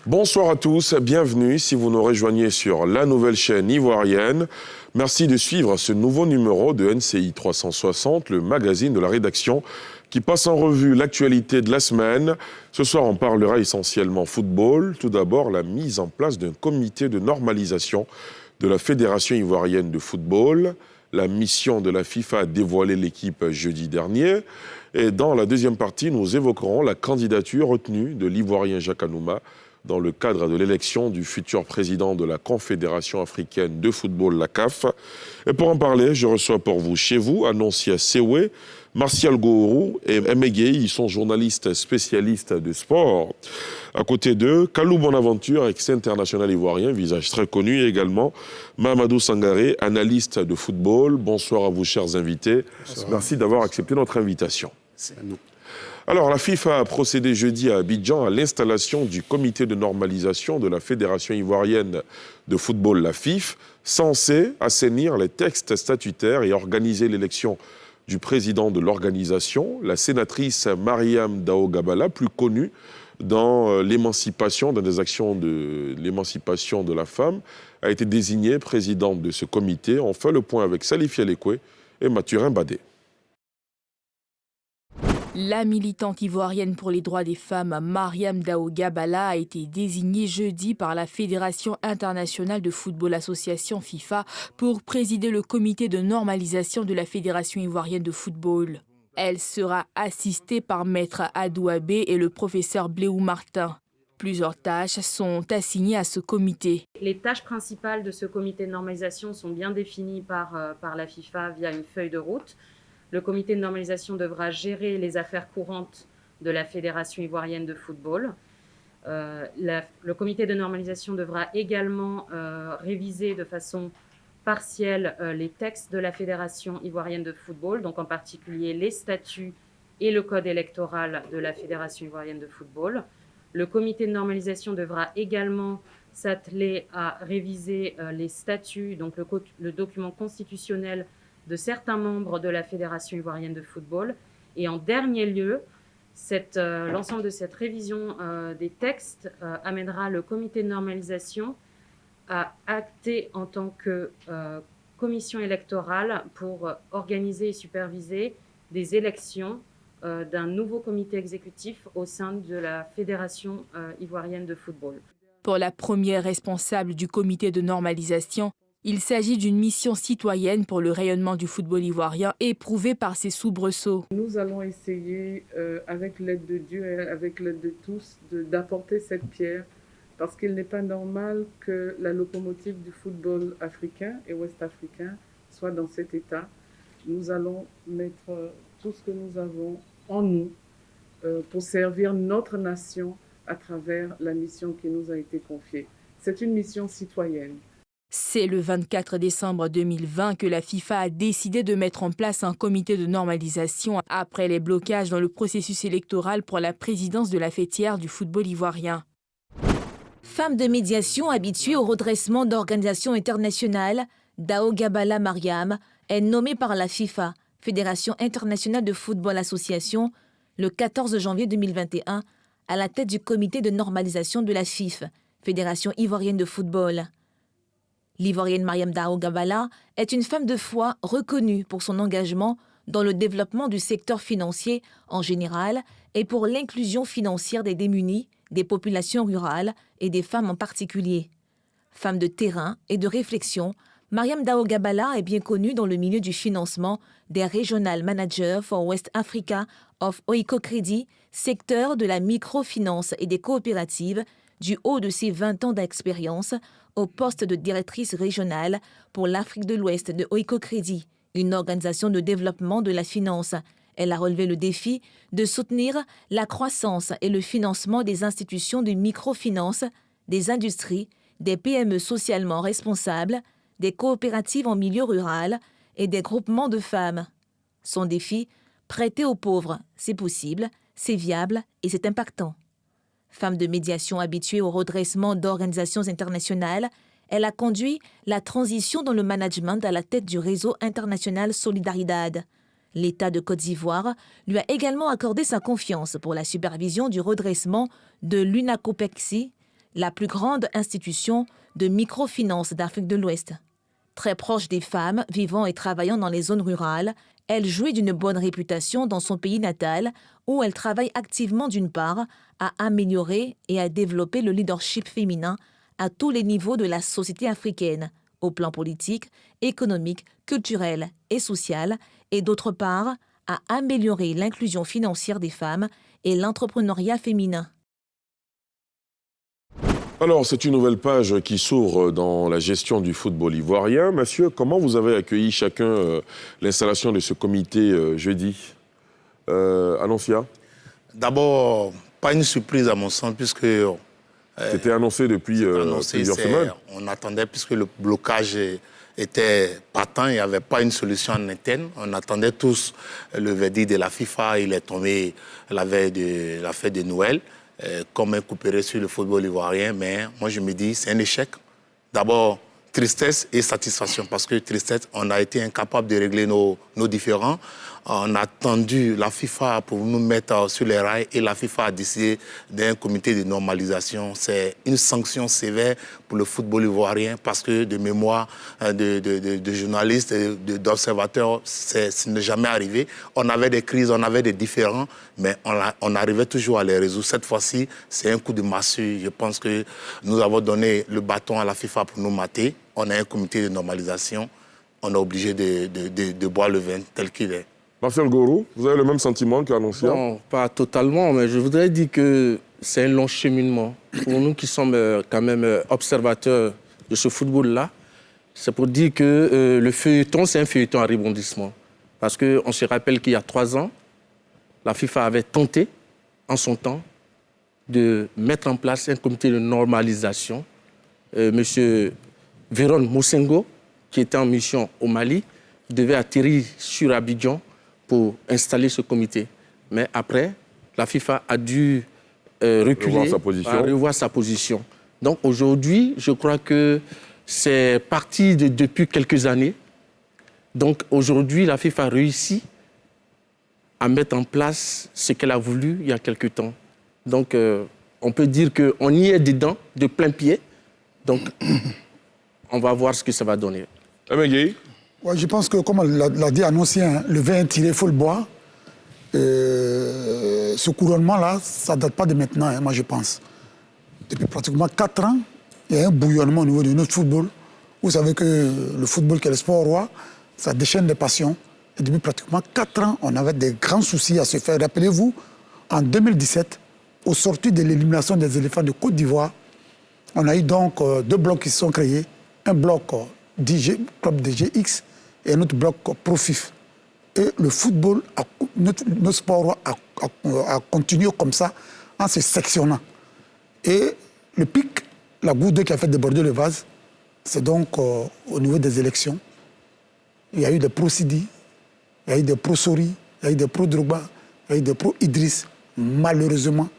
Bonsoir à tous, bienvenue si vous nous rejoignez sur la nouvelle chaîne ivoirienne. Merci de suivre ce nouveau numéro de NCI 360, le magazine de la rédaction qui passe en revue l'actualité de la semaine. Ce soir, on parlera essentiellement football. Tout d'abord, la mise en place d'un comité de normalisation de la Fédération ivoirienne de football. La mission de la FIFA a dévoilé l'équipe jeudi dernier. Et dans la deuxième partie, nous évoquerons la candidature retenue de l'Ivoirien Jacques Anouma dans le cadre de l'élection du futur président de la Confédération africaine de football, la CAF. Et pour en parler, je reçois pour vous, chez vous, Annoncia Sewe, Martial Gourou et Emegei. Ils sont journalistes spécialistes de sport. À côté d'eux, Kalou Bonaventure, ex-international ivoirien, visage très connu, et également Mamadou Sangaré, analyste de football. Bonsoir à vous, chers invités. Bonsoir. Merci d'avoir accepté notre invitation. C'est à nous. Alors, la FIFA a procédé jeudi à Abidjan à l'installation du comité de normalisation de la Fédération ivoirienne de football, la FIF, censé assainir les textes statutaires et organiser l'élection du président de l'organisation. La sénatrice Mariam Dao Gabala, plus connue dans l'émancipation, dans des actions de l'émancipation de la femme, a été désignée présidente de ce comité. On fait le point avec Salif Yalekwe et Mathurin Badé. La militante ivoirienne pour les droits des femmes, Mariam Dao Gabala, a été désignée jeudi par la Fédération internationale de football association FIFA pour présider le comité de normalisation de la Fédération ivoirienne de football. Elle sera assistée par Maître Adouabé et le professeur Bléou Martin. Plusieurs tâches sont assignées à ce comité. Les tâches principales de ce comité de normalisation sont bien définies par la FIFA via une feuille de route. Le comité de normalisation devra gérer les affaires courantes de la Fédération ivoirienne de football. Le comité de normalisation devra également réviser de façon partielle les textes de la Fédération ivoirienne de football, donc en particulier les statuts et le code électoral de la Fédération ivoirienne de football. Le comité de normalisation devra également s'atteler à réviser les statuts, donc le document constitutionnel de certains membres de la Fédération ivoirienne de football. Et en dernier lieu, l'ensemble de cette révision des textes amènera le comité de normalisation à acter en tant que commission électorale pour organiser et superviser des élections d'un nouveau comité exécutif au sein de la Fédération ivoirienne de football. Pour la première responsable du comité de normalisation, il s'agit d'une mission citoyenne pour le rayonnement du football ivoirien éprouvée par ses soubresauts. Nous allons essayer, avec l'aide de Dieu et avec l'aide de tous, d'apporter cette pierre parce qu'il n'est pas normal que la locomotive du football africain et ouest-africain soit dans cet état. Nous allons mettre tout ce que nous avons en nous pour servir notre nation à travers la mission qui nous a été confiée. C'est une mission citoyenne. C'est le 24 décembre 2020 que la FIFA a décidé de mettre en place un comité de normalisation après les blocages dans le processus électoral pour la présidence de la fêtière du football ivoirien. Femme de médiation habituée au redressement d'organisations internationales, Dao Gabala Mariam est nommée par la FIFA, Fédération internationale de football association, le 14 janvier 2021 à la tête du comité de normalisation de la FIF, Fédération ivoirienne de football. L'Ivoirienne Mariam Dao Gabala est une femme de foi reconnue pour son engagement dans le développement du secteur financier en général et pour l'inclusion financière des démunis, des populations rurales et des femmes en particulier. Femme de terrain et de réflexion, Mariam Dao Gabala est bien connue dans le milieu du financement des Regional Managers for West Africa of Oiko Credit, secteur de la microfinance et des coopératives, du haut de ses 20 ans d'expérience au poste de directrice régionale pour l'Afrique de l'Ouest de Oiko Credit, une organisation de développement de la finance. Elle a relevé le défi de soutenir la croissance et le financement des institutions de microfinance, des industries, des PME socialement responsables, des coopératives en milieu rural et des groupements de femmes. Son défi, Prêter aux pauvres, c'est possible, c'est viable et c'est impactant. Femme de médiation habituée au redressement d'organisations internationales, elle a conduit la transition dans le management à la tête du réseau international Solidaridad. L'État de Côte d'Ivoire lui a également accordé sa confiance pour la supervision du redressement de l'UNACOPEXI, la plus grande institution de microfinance d'Afrique de l'Ouest. Très proche des femmes vivant et travaillant dans les zones rurales, elle jouit d'une bonne réputation dans son pays natal où elle travaille activement d'une part à améliorer et à développer le leadership féminin à tous les niveaux de la société africaine, au plan politique, économique, culturel et social, et d'autre part à améliorer l'inclusion financière des femmes et l'entrepreneuriat féminin. Alors, c'est une nouvelle page qui s'ouvre dans la gestion du football ivoirien. Monsieur, comment vous avez accueilli chacun l'installation de ce comité jeudi Annoncia? D'abord, pas une surprise à mon sens, puisque... C'était annoncé depuis plusieurs semaines. On attendait, puisque le blocage était patent, il n'y avait pas une solution en interne. On attendait tous le verdict de la FIFA. Il est tombé la veille de la fête de Noël, comme un couperet sur le football ivoirien. Mais moi, je me dis, c'est un échec. D'abord, tristesse et satisfaction, parce que tristesse, on a été incapable de régler nos différends. On a attendu la FIFA pour nous mettre sur les rails et la FIFA a décidé d'un comité de normalisation. C'est une sanction sévère pour le football ivoirien parce que de mémoire de journalistes, d'observateurs, ce n'est jamais arrivé. On avait des crises, on avait des différends, mais on arrivait toujours à les résoudre. Cette fois-ci, c'est un coup de massue. Je pense que nous avons donné le bâton à la FIFA pour nous mater. On a un comité de normalisation. On est obligé de boire le vin tel qu'il est. Marcel Gourou, vous avez le même sentiment qu'annoncé? Non, pas totalement, mais je voudrais dire que c'est un long cheminement. Pour nous qui sommes quand même observateurs de ce football-là, c'est pour dire que le feuilleton, c'est un feuilleton à rebondissement. Parce qu'on se rappelle qu'il y a 3 ans, la FIFA avait tenté, en son temps, de mettre en place un comité de normalisation. Monsieur Véron Moussengo, qui était en mission au Mali, devait atterrir sur Abidjan pour installer ce comité. Mais après, la FIFA a dû reculer, revoir sa position. Donc aujourd'hui, je crois que c'est parti depuis quelques années. Donc aujourd'hui, la FIFA réussit à mettre en place ce qu'elle a voulu il y a quelques temps. Donc on peut dire qu'on y est dedans, de plein pied. Donc on va voir ce que ça va donner. Ouais, je pense que, comme l'a dit Annoncien, le vin est tiré, il faut le boire. Ce couronnement-là, ça ne date pas de maintenant, moi je pense. Depuis pratiquement 4 ans, il y a un bouillonnement au niveau de notre football. Vous savez que le football, qui est le sport roi, ça déchaîne les passions. Et depuis pratiquement 4 ans, on avait des grands soucis à se faire. Rappelez-vous, en 2017, au sortir de l'élimination des éléphants de Côte d'Ivoire, on a eu donc 2 blocs qui se sont créés. Un bloc club DGX et un autre bloc Profif. Et le football, notre sport a continué comme ça, en se sectionnant. Et le pic, la goutte qui a fait déborder le vase, c'est donc au niveau des élections. Il y a eu des pro-Sidi, il y a eu des pro-Sori, il y a eu des pro-Drogba, il y a eu des pro-Idriss. Malheureusement,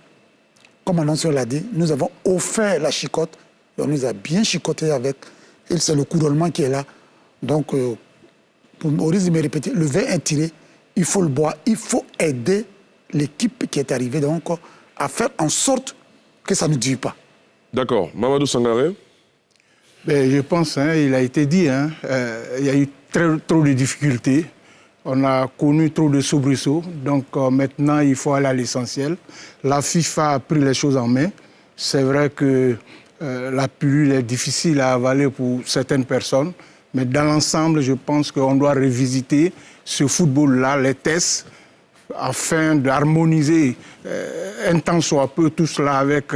comme Annoncion l'a dit, nous avons offert la chicotte, et on nous a bien chicoté avec, et c'est le couronnement qui est là. Donc, au risque de me répéter, le vin est tiré, il faut le boire, il faut aider l'équipe qui est arrivée donc, à faire en sorte que ça ne dure pas. D'accord. Mamadou Sangaré? Je pense, il a été dit, il y a eu trop de difficultés. On a connu trop de soubresauts. Donc maintenant, il faut aller à l'essentiel. La FIFA a pris les choses en main. C'est vrai que la pilule est difficile à avaler pour certaines personnes. Mais dans l'ensemble, je pense qu'on doit revisiter ce football-là, les tests, afin d'harmoniser un temps soit peu tout cela avec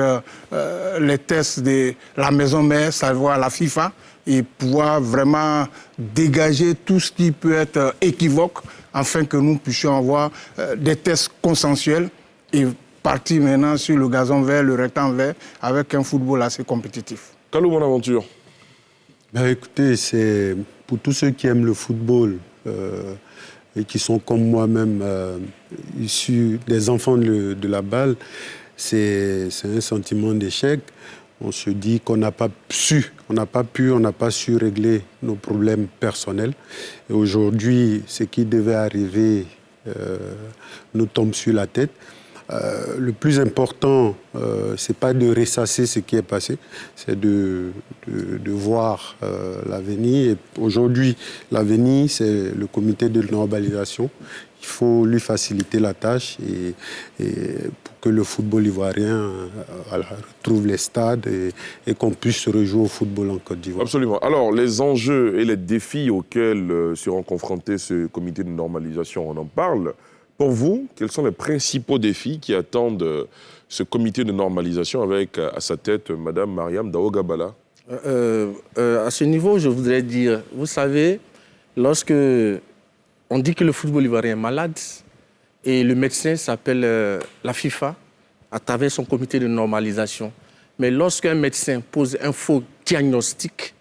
les tests de la maison mère, savoir la FIFA, et pouvoir vraiment dégager tout ce qui peut être équivoque, afin que nous puissions avoir des tests consensuels et partir maintenant sur le gazon vert, le rectangle vert, avec un football assez compétitif. Kalou Bonaventure. Écoutez, c'est pour tous ceux qui aiment le football, et qui sont comme moi-même issus des enfants de la balle, c'est un sentiment d'échec. On se dit qu'on n'a pas su régler nos problèmes personnels. Et aujourd'hui, ce qui devait arriver nous tombe sur la tête. Le plus important, ce n'est pas de ressasser ce qui est passé, c'est de voir l'avenir. Aujourd'hui, l'avenir, c'est le comité de normalisation. Il faut lui faciliter la tâche et pour que le football ivoirien retrouve les stades et qu'on puisse se rejouer au football en Côte d'Ivoire. Absolument. Alors, les enjeux et les défis auxquels seront confrontés ce comité de normalisation, on en parle. Pour vous, quels sont les principaux défis qui attendent ce comité de normalisation avec à sa tête Mme Mariam Dao-Gabala? À ce niveau, je voudrais dire, vous savez, lorsque on dit que le football ivoirien est malade et le médecin s'appelle la FIFA à travers son comité de normalisation, mais lorsqu'un médecin pose un faux diagnostic,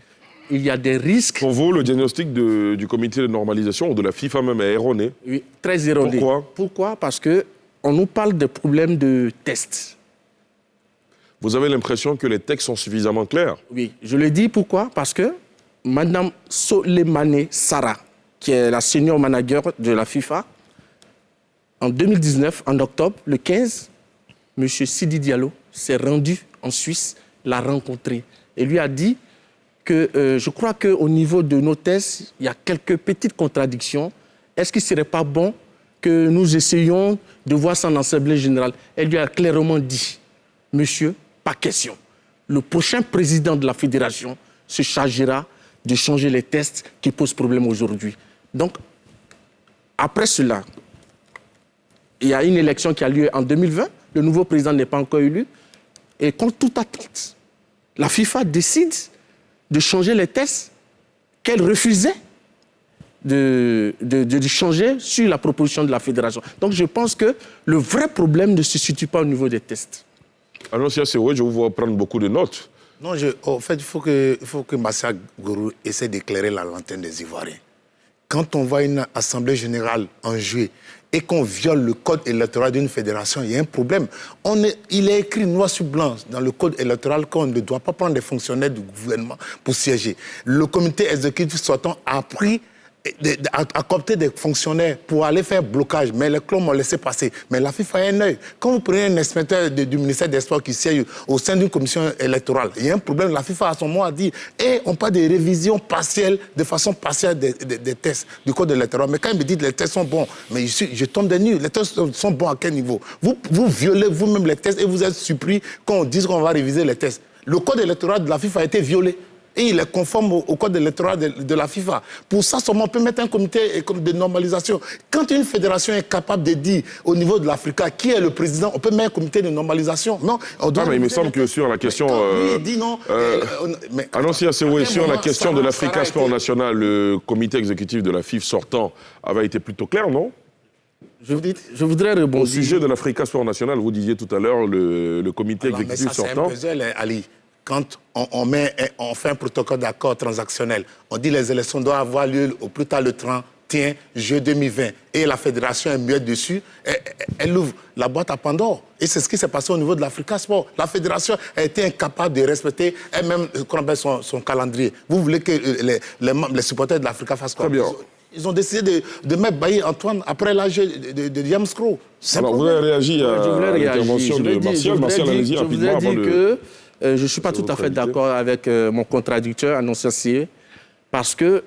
il y a des risques. Pour vous, le diagnostic du comité de normalisation ou de la FIFA même est erroné? Oui, très erroné. Pourquoi? Parce qu'on nous parle de problèmes de tests. Vous avez l'impression que les textes sont suffisamment clairs? Oui, je le dis pourquoi? Parce que Mme Soleimane Sarah, qui est la senior manager de la FIFA, en 2019, en octobre, le 15, M. Sidi Diallo s'est rendu en Suisse, l'a rencontré et lui a dit que je crois qu'au niveau de nos tests, il y a quelques petites contradictions. Est-ce qu'il ne serait pas bon que nous essayions de voir ça en Assemblée générale? Elle lui a clairement dit, monsieur, pas question. Le prochain président de la fédération se chargera de changer les tests qui posent problème aujourd'hui. Donc, après cela, il y a une élection qui a lieu en 2020. Le nouveau président n'est pas encore élu. Et contre toute attente, la FIFA décide de changer les tests qu'elle refusait de changer sur la proposition de la fédération. Donc je pense que le vrai problème ne se situe pas au niveau des tests. Alors, c'est vrai, je vous vois prendre beaucoup de notes. Non, en fait, il faut que Massa Gourou essaie d'éclairer la lanterne des Ivoiriens. Quand on voit une assemblée générale en juillet et qu'on viole le code électoral d'une fédération, il y a un problème. Il est écrit noir sur blanc dans le code électoral qu'on ne doit pas prendre des fonctionnaires du gouvernement pour siéger. Le comité exécutif sortant a coopté des fonctionnaires pour aller faire blocage, mais les clubs m'ont laissé passer. Mais la FIFA a un œil. Quand vous prenez un inspecteur du ministère des Sports qui siège au sein d'une commission électorale, il y a un problème. La FIFA, à son moment, a dit on parle de révision partielle, de façon partielle des tests du code électoral. Mais quand il me dit que les tests sont bons, mais je tombe des nues. Les tests sont bons à quel niveau? Vous violez vous-même les tests et vous êtes surpris quand on dit qu'on va réviser les tests. Le code électoral de la FIFA a été violé. Et il est conforme au code électoral de la FIFA. Pour ça, seulement on peut mettre un comité de normalisation. Quand une fédération est capable de dire au niveau de l'Africa qui est le président, on peut mettre un comité de normalisation. Non, mais il me semble que sur la question... lui dit non... sur la question de l'Africa Sport National, le comité exécutif de la FIFA sortant avait été plutôt clair, non? Je voudrais rebondir. Au sujet de l'Africa Sport National, vous disiez tout à l'heure, le comité exécutif sortant... C'est un puzzle, Ali. Quand on fait un protocole d'accord transactionnel, on dit que les élections doivent avoir lieu au plus tard le 31 juillet 2020 et la fédération est muette dessus, elle ouvre la boîte à Pandore. Et c'est ce qui s'est passé au niveau de l'Africa Sport. La fédération a été incapable de respecter elle-même son calendrier. Vous voulez que les supporters de l'Africa fassent quoi? Très bien. Ils ont décidé de mettre Bailly Antoine après l'âge de James Crow. Alors, vous avez réagi à l'intervention de Martial. Martial, allez-y rapidement. Je ne suis pas tout à fait d'accord avec mon contradicteur annonciancier parce que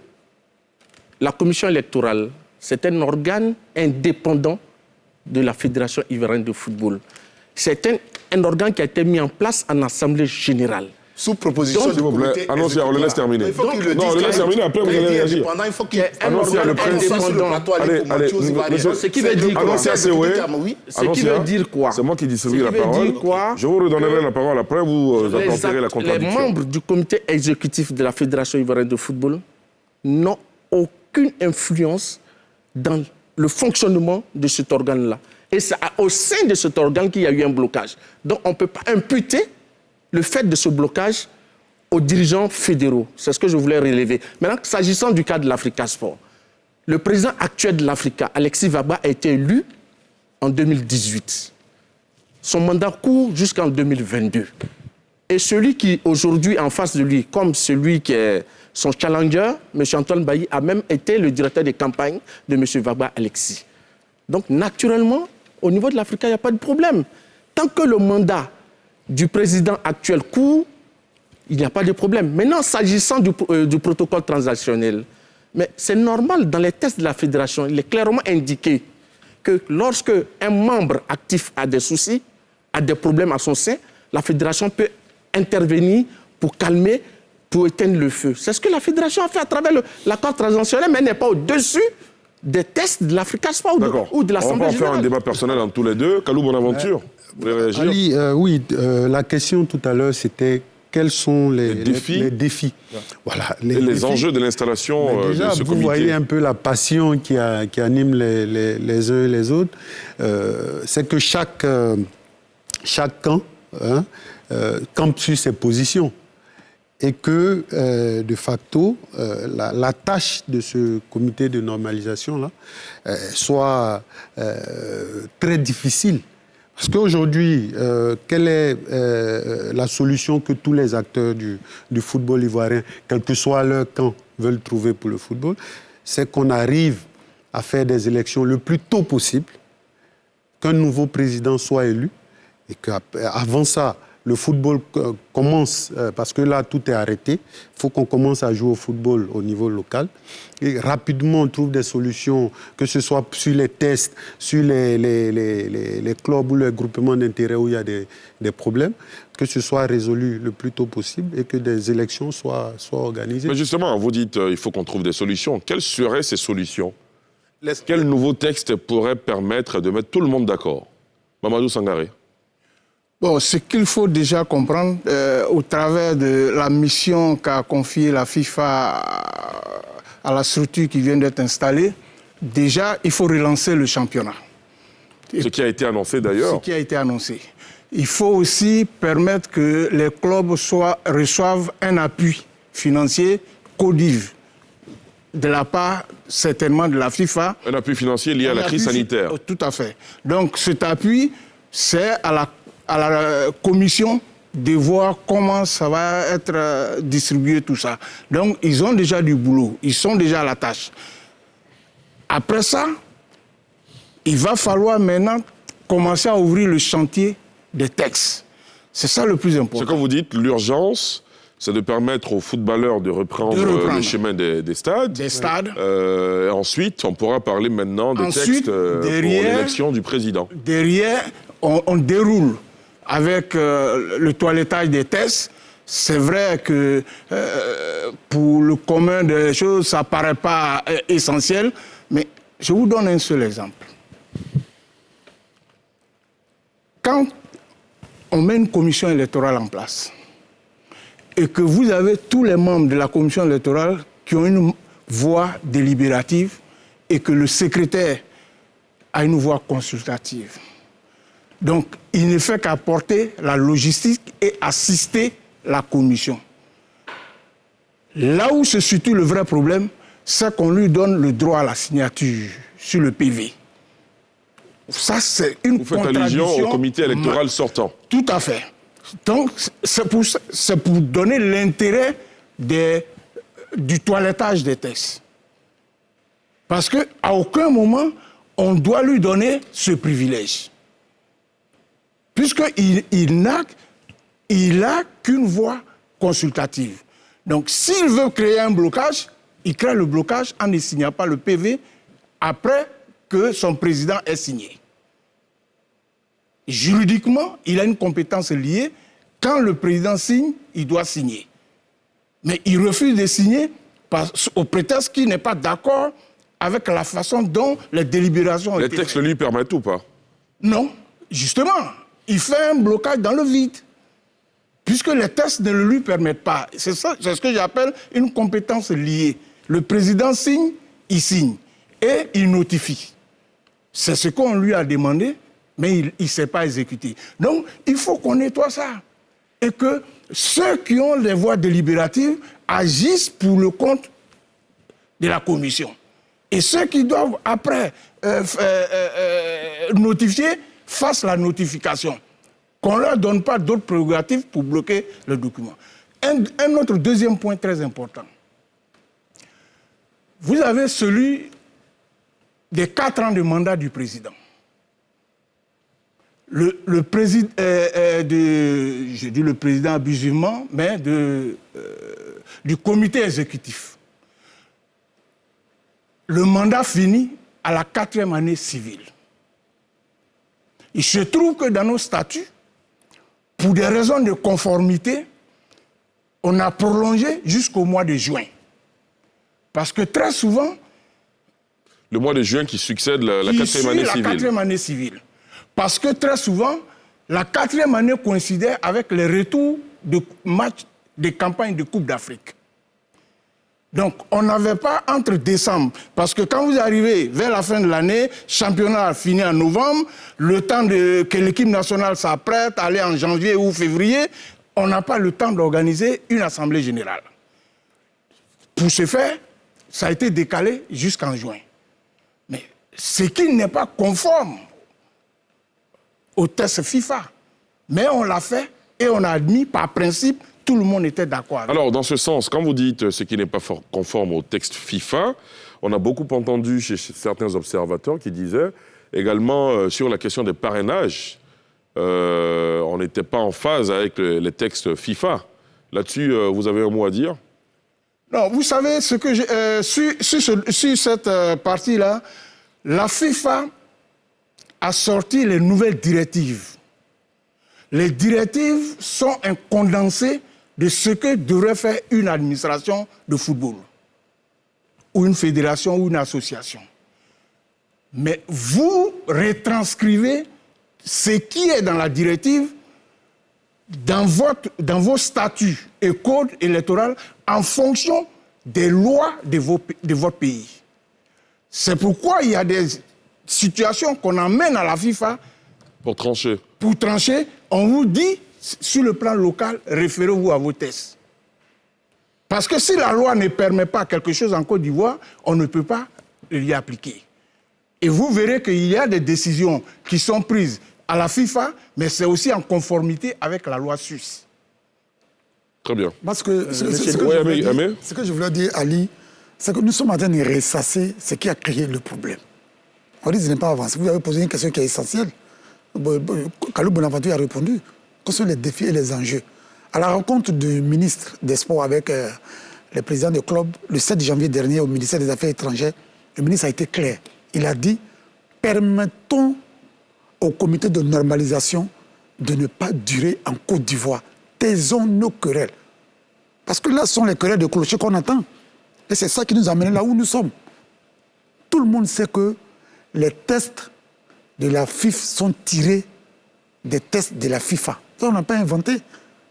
la commission électorale, c'est un organe indépendant de la Fédération ivoirienne de football. C'est un organe qui a été mis en place en Assemblée générale. Sous proposition du comité. Annoncez, on le laisse terminer. Il faut qu'il le dise. Non, on le laisse terminer, après vous allez réagir. Il faut qu'il y ait un organe indépendant. Ce qui veut dire quoi? Ce qui veut dire quoi? C'est moi qui distribue la parole. Je vous redonnerai la parole après, vous apporterez la contradiction. Les membres du comité exécutif de la Fédération ivoirienne de football n'ont aucune influence dans le fonctionnement de cet organe-là. Et c'est au sein de cet organe qu'il y a eu un blocage. Donc on ne peut pas imputer le fait de ce blocage aux dirigeants fédéraux. C'est ce que je voulais relever. Maintenant, s'agissant du cas de l'Africa Sport, le président actuel de l'Africa, Alexis Wagba, a été élu en 2018. Son mandat court jusqu'en 2022. Et celui qui, aujourd'hui, en face de lui, comme celui qui est son challenger, M. Antoine Bailly, a même été le directeur des campagnes de M. Wagba Alexis. Donc, naturellement, au niveau de l'Africa, il n'y a pas de problème. Tant que le mandat du président actuel court, il n'y a pas de problème. Maintenant, s'agissant du protocole transactionnel, mais c'est normal, dans les tests de la fédération, il est clairement indiqué que lorsque un membre actif a des soucis, a des problèmes à son sein, la fédération peut intervenir pour calmer, pour éteindre le feu. C'est ce que la fédération a fait à travers l'accord transactionnel, mais elle n'est pas au-dessus des tests de l'Africa Sport ou de l'Assemblée générale. On va faire un débat personnel entre tous les deux. Kalou Bonaventure, vous voulez réagir? Ali, oui, la question tout à l'heure, c'était quels sont les défis. Voilà, les enjeux de l'installation de ce comité. Vous voyez un peu la passion qui anime les uns et les autres. C'est que chaque camp campe sur ses positions. Et que, de facto, la tâche de ce comité de normalisation-là soit très difficile. Parce qu'aujourd'hui, quelle est la solution que tous les acteurs du football ivoirien, quel que soit leur camp, veulent trouver pour le football? C'est qu'on arrive à faire des élections le plus tôt possible, qu'un nouveau président soit élu, et qu'avant ça, le football commence, parce que là, tout est arrêté. Il faut qu'on commence à jouer au football au niveau local. Et rapidement, on trouve des solutions, que ce soit sur les tests, sur les clubs ou les groupements d'intérêt où il y a des problèmes, que ce soit résolu le plus tôt possible et que des élections soient organisées. Mais justement, vous dites il faut qu'on trouve des solutions. Quelles seraient ces solutions? Quel nouveau texte pourrait permettre de mettre tout le monde d'accord? Mamadou Sangaré. Bon, ce qu'il faut déjà comprendre, au travers de la mission qu'a confiée la FIFA à la structure qui vient d'être installée, déjà, il faut relancer le championnat. Ce qui a été annoncé d'ailleurs. Ce qui a été annoncé. Il faut aussi permettre que les clubs reçoivent un appui financier CODIV de la part, certainement, de la FIFA. Un appui financier lié à la crise sanitaire. Tout à fait. Donc, cet appui, c'est à la commission de voir comment ça va être distribué, tout ça. Donc, ils ont déjà du boulot, ils sont déjà à la tâche. Après ça, il va falloir maintenant commencer à ouvrir le chantier des textes. C'est ça le plus important. C'est comme vous dites, l'urgence, c'est de permettre aux footballeurs de reprendre le chemin des stades. Des stades. Ensuite, on pourra parler maintenant des textes pour l'élection du président. Derrière, on déroule avec le toilettage des tests. C'est vrai que pour le commun des choses, ça ne paraît pas essentiel, mais je vous donne un seul exemple. Quand on met une commission électorale en place et que vous avez tous les membres de la commission électorale qui ont une voix délibérative et que le secrétaire a une voix consultative, donc, il ne fait qu'apporter la logistique et assister la commission. Là où se situe le vrai problème, c'est qu'on lui donne le droit à la signature sur le PV. Ça, c'est une contradiction. Vous faites allusion au comité électoral sortant. Tout à fait. Donc, c'est pour donner l'intérêt du toilettage des tests. Parce qu'à aucun moment, on doit lui donner ce privilège. Puisqu'il n'a qu'une voix consultative. Donc, s'il veut créer un blocage, il crée le blocage en ne signant pas le PV après que son président ait signé. Juridiquement, il a une compétence liée. Quand le président signe, il doit signer. Mais il refuse de signer au prétexte qu'il n'est pas d'accord avec la façon dont les délibérations ont été faites. Les textes lui permettent ou pas? Non, justement. Il fait un blocage dans le vide, puisque les tests ne le lui permettent pas. C'est ce que j'appelle une compétence liée. Le président signe, il signe, et il notifie. C'est ce qu'on lui a demandé, mais il ne s'est pas exécuté. Donc, il faut qu'on nettoie ça. Et que ceux qui ont les voix délibératives agissent pour le compte de la commission. Et ceux qui doivent après notifier fassent la notification. Qu'on ne leur donne pas d'autres prérogatives pour bloquer le document. Un autre deuxième point très important. Vous avez celui des 4 ans de mandat du président. Le président, je dis le président abusivement, mais du comité exécutif. Le mandat finit à la 4e année civile. Il se trouve que dans nos statuts, pour des raisons de conformité, on a prolongé jusqu'au mois de juin. Parce que très souvent... Le mois de juin qui succède la 4e année civile. La 4e année civile. Parce que très souvent, la 4e année coïncidait avec les retours de matchs de campagne de Coupe d'Afrique. Donc, on n'avait pas entre décembre, parce que quand vous arrivez vers la fin de l'année, championnat fini en novembre, le temps que l'équipe nationale s'apprête à aller en janvier ou février, on n'a pas le temps d'organiser une assemblée générale. Pour ce faire, ça a été décalé jusqu'en juin. Mais ce qui n'est pas conforme au test FIFA. Mais on l'a fait et on a admis par principe, tout le monde était d'accord avec. Alors, dans ce sens, quand vous dites ce qui n'est pas conforme au texte FIFA, on a beaucoup entendu chez certains observateurs qui disaient également sur la question des parrainages, on n'était pas en phase avec les textes FIFA. Là-dessus, vous avez un mot à dire? Non, vous savez, ce que sur cette partie-là, la FIFA a sorti les nouvelles directives. Les directives sont un condensé de ce que devrait faire une administration de football, ou une fédération, ou une association. Mais vous retranscrivez ce qui est dans la directive dans vos statuts et codes électoraux en fonction des lois de votre pays. C'est pourquoi il y a des situations qu'on emmène à la FIFA pour trancher. Pour trancher, on vous dit, sur le plan local, référez-vous à vos tests. Parce que si la loi ne permet pas quelque chose en Côte d'Ivoire, on ne peut pas l'y appliquer. Et vous verrez qu'il y a des décisions qui sont prises à la FIFA, mais c'est aussi en conformité avec la loi suisse. Très bien. Parce que ce que je voulais dire, Ali, c'est que nous sommes en train de ressasser ce qui a créé le problème. On dit que ce n'est pas avancé. Vous avez posé une question qui est essentielle. Kalou Bonaventure a répondu. Quels sont les défis et les enjeux? À la rencontre du ministre des Sports avec les présidents de club, le 7 janvier dernier, au ministère des Affaires étrangères, le ministre a été clair. Il a dit, permettons au comité de normalisation de ne pas durer en Côte d'Ivoire. Taisons nos querelles. Parce que là, ce sont les querelles de clocher qu'on entend. Et c'est ça qui nous a amenés là où nous sommes. Tout le monde sait que les tests de la FIF sont tirés des tests de la FIFA. Ça, on n'a pas inventé.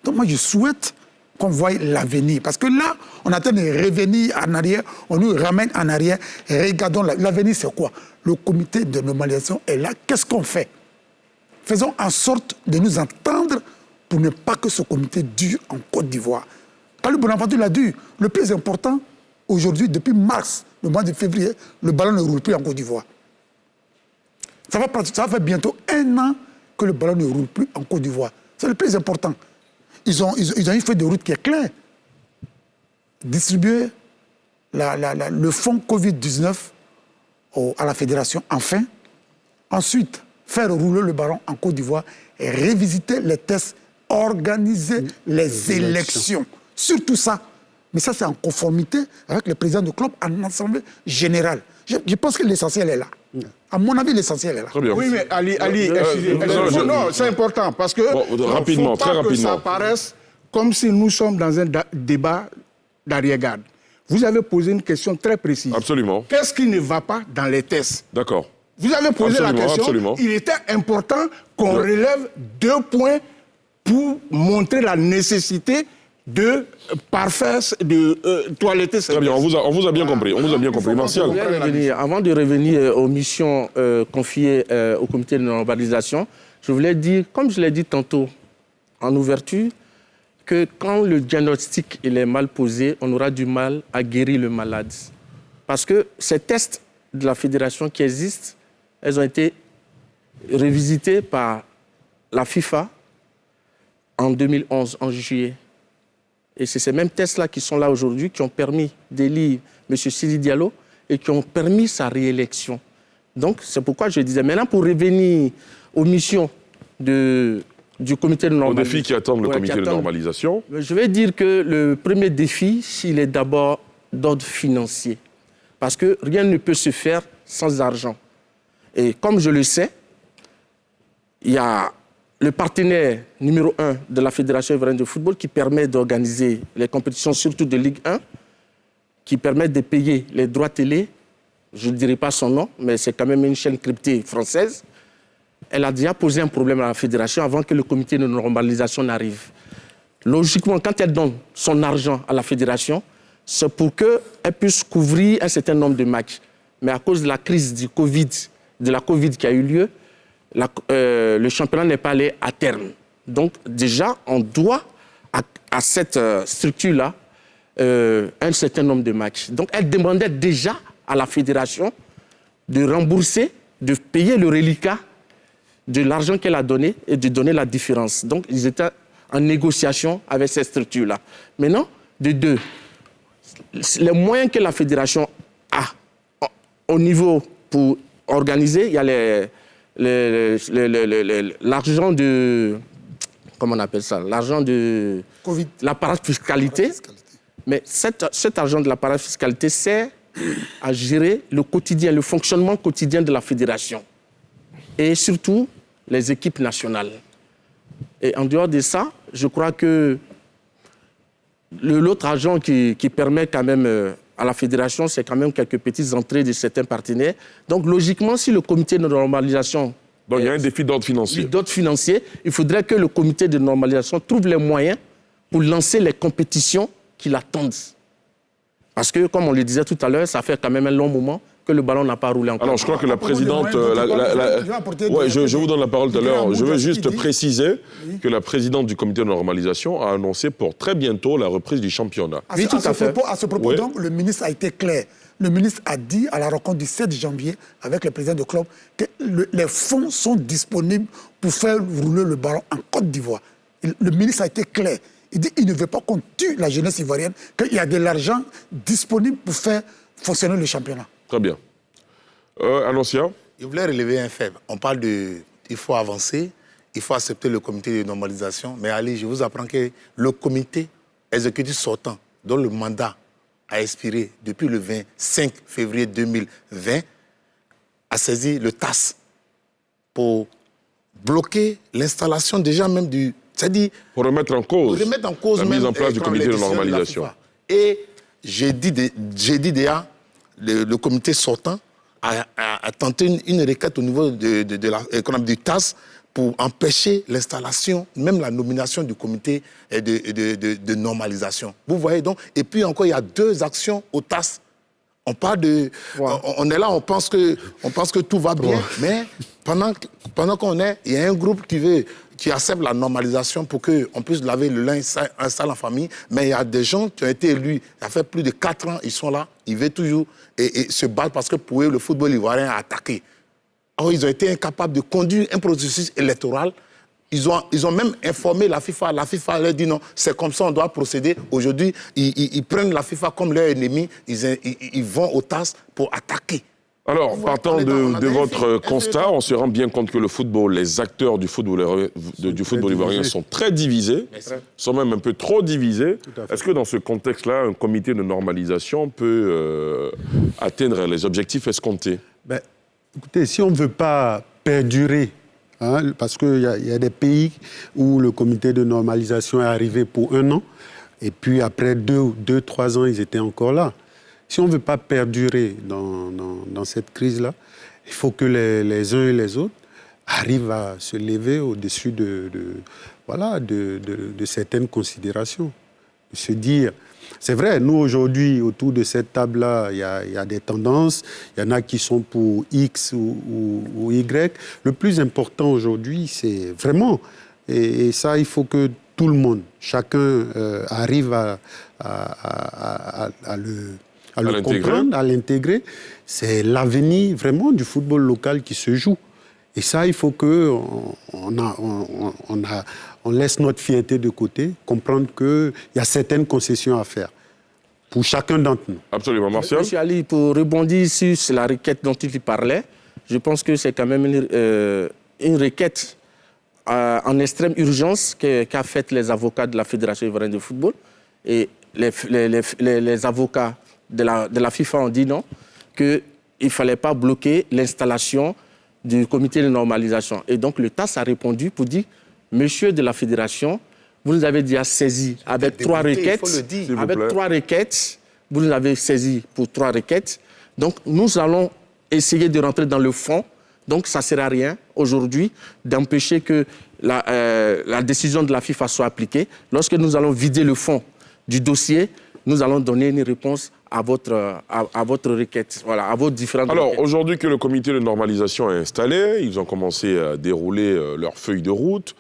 Donc moi, je souhaite qu'on voie l'avenir. Parce que là, on attend de revenir en arrière, on nous ramène en arrière. Et regardons, l'avenir, c'est quoi? Le comité de normalisation est là. Qu'est-ce qu'on fait? Faisons en sorte de nous entendre pour ne pas que ce comité dure en Côte d'Ivoire. Kalou Bonaventure l'a dit. Le plus important, aujourd'hui, depuis mars, le mois de février, le ballon ne roule plus en Côte d'Ivoire. Ça va faire bientôt 1 an que le ballon ne roule plus en Côte d'Ivoire. C'est le plus important. Ils ont une feuille de route qui est claire. Distribuer le fonds Covid-19 à la fédération, enfin. Ensuite, faire rouler le ballon en Côte d'Ivoire et révisiter les tests, organiser les élections. Surtout ça. Mais ça, c'est en conformité avec le président du club en assemblée générale. Je pense que l'essentiel est là. À mon avis, l'essentiel est là. Très bien. Oui, mais Ali, excusez-moi. Non, c'est important parce que rapidement, très rapidement. Que ça paraisse comme si nous sommes dans un débat d'arrière-garde. Vous avez posé une question très précise. Absolument. Qu'est-ce qui ne va pas dans les tests? D'accord. Vous avez posé la question. Absolument. Il était important qu'on relève 2 points pour montrer la nécessité de parfaire, de toiletter. Très bien, on vous a bien compris. On vous a bien compris. Martial. Avant de revenir aux missions confiées au comité de normalisation, je voulais dire, comme je l'ai dit tantôt en ouverture, que quand le diagnostic il est mal posé, on aura du mal à guérir le malade. Parce que ces tests de la fédération qui existent, elles ont été révisitées par la FIFA en 2011, en juillet. Et c'est ces mêmes tests-là qui sont là aujourd'hui, qui ont permis d'élire M. Sidi Diallo et qui ont permis sa réélection. Donc, c'est pourquoi je disais, maintenant, pour revenir aux missions du comité de normalisation... Aux défis qui attendent le comité de normalisation. Je vais dire que le premier défi, il est d'abord d'ordre financier. Parce que rien ne peut se faire sans argent. Et comme je le sais, il y a le partenaire numéro 1 de la Fédération ivoirienne de football qui permet d'organiser les compétitions, surtout de Ligue 1, qui permet de payer les droits télé. Je ne dirai pas son nom, mais c'est quand même une chaîne cryptée française. Elle a déjà posé un problème à la fédération avant que le comité de normalisation n'arrive. Logiquement, quand elle donne son argent à la fédération, c'est pour qu'elle puisse couvrir un certain nombre de matchs. Mais à cause de la crise du Covid, de la Covid qui a eu lieu, le championnat n'est pas allé à terme. Donc déjà, on doit à cette structure-là un certain nombre de matchs. Donc elle demandait déjà à la fédération de rembourser, de payer le reliquat de l'argent qu'elle a donné et de donner la différence. Donc ils étaient en négociation avec cette structure-là. Maintenant, de deux, les moyens que la fédération a au niveau pour organiser, il y a l'argent de... Comment on appelle ça? L'argent de... Covid. La fiscalité. Mais cet argent de la fiscalité sert à gérer le quotidien, le fonctionnement quotidien de la fédération. Et surtout, les équipes nationales. Et en dehors de ça, je crois que l'autre argent qui permet quand même à la fédération, c'est quand même quelques petites entrées de certains partenaires. Donc logiquement, si le comité de normalisation... Donc il y a un défi d'ordre financier. D'ordre financier, il faudrait que le comité de normalisation trouve les moyens pour lancer les compétitions qui l'attendent. Parce que, comme on le disait tout à l'heure, ça fait quand même un long moment que le ballon n'a pas roulé encore. Alors, je crois que la présidente... je vous donne la parole tout à l'heure. Je veux juste préciser que la présidente du comité de normalisation a annoncé pour très bientôt la reprise du championnat. Oui, tout à fait. À ce propos, donc, le ministre a été clair. Le ministre a dit à la rencontre du 7 janvier avec le président de club que les fonds sont disponibles pour faire rouler le ballon en Côte d'Ivoire. Le ministre a été clair. Il dit qu'il ne veut pas qu'on tue la jeunesse ivoirienne, qu'il y a de l'argent disponible pour faire fonctionner le championnat. Très bien. Annoncia? Je voulais relever un fait. On parle il faut avancer, il faut accepter le comité de normalisation. Mais Ali, je vous apprends que le comité exécutif sortant, dont le mandat a expiré depuis le 25 février 2020, a saisi le TAS pour bloquer l'installation déjà même du... C'est-à-dire... Pour remettre en cause la mise en place du comité de normalisation. Et j'ai dit déjà, le comité sortant a tenté une requête au niveau du TAS pour empêcher l'installation, même la nomination du comité de normalisation. Vous voyez donc, et puis encore, il y a 2 actions au TAS. On parle de... Ouais. On est là, on pense que tout va bien, mais pendant qu'on est, il y a un groupe qui accepte la normalisation pour qu'on puisse laver le linge sale en famille, mais il y a des gens qui ont été élus, ça fait plus de 4 ans, ils sont là, ils veulent toujours et se battre parce que pour eux, le football ivoirien a attaqué. Or, ils ont été incapables de conduire un processus électoral. Ils ont même informé la FIFA. La FIFA leur dit non, c'est comme ça on doit procéder. Aujourd'hui, ils prennent la FIFA comme leur ennemi, ils vont au TAS pour attaquer. Alors, partant de votre constat, on se rend bien compte que le football, les acteurs du football ivoirien sont très divisés, sont même un peu trop divisés. Est-ce que dans ce contexte-là, un comité de normalisation peut atteindre les objectifs escomptés? Écoutez, si on ne veut pas perdurer, parce qu'il y a des pays où le comité de normalisation est arrivé pour 1 an, et puis après 2-3 ans, ils étaient encore là. Si on ne veut pas perdurer dans cette crise-là, il faut que les uns et les autres arrivent à se lever au-dessus de certaines considérations. De se dire, c'est vrai, nous aujourd'hui, autour de cette table-là, il y a des tendances, il y en a qui sont pour X ou Y. Le plus important aujourd'hui, c'est vraiment, et ça, il faut que tout le monde, chacun arrive à à le comprendre, à l'intégrer. C'est l'avenir vraiment du football local qui se joue. Et ça, il faut qu'on laisse notre fierté de côté, comprendre qu'il y a certaines concessions à faire pour chacun d'entre nous. Absolument. Martial? Monsieur Ali, pour rebondir sur la requête dont il parlait, je pense que c'est quand même une requête en extrême urgence qu'a faite les avocats de la Fédération ivoirienne de football. Et les avocats de la FIFA ont dit non, qu'il ne fallait pas bloquer l'installation du comité de normalisation. Et donc le TAS a répondu pour dire, monsieur de la Fédération, vous nous avez déjà saisi avec trois requêtes. Avec 3 requêtes, vous nous avez saisi pour 3 requêtes. Donc nous allons essayer de rentrer dans le fond. Donc ça ne sert à rien aujourd'hui d'empêcher que la décision de la FIFA soit appliquée. Lorsque nous allons vider le fond du dossier, nous allons donner une réponse à votre requête, voilà, à vos différentes requêtes. Alors, aujourd'hui que le comité de normalisation est installé, ils ont commencé à dérouler leur feuille de route.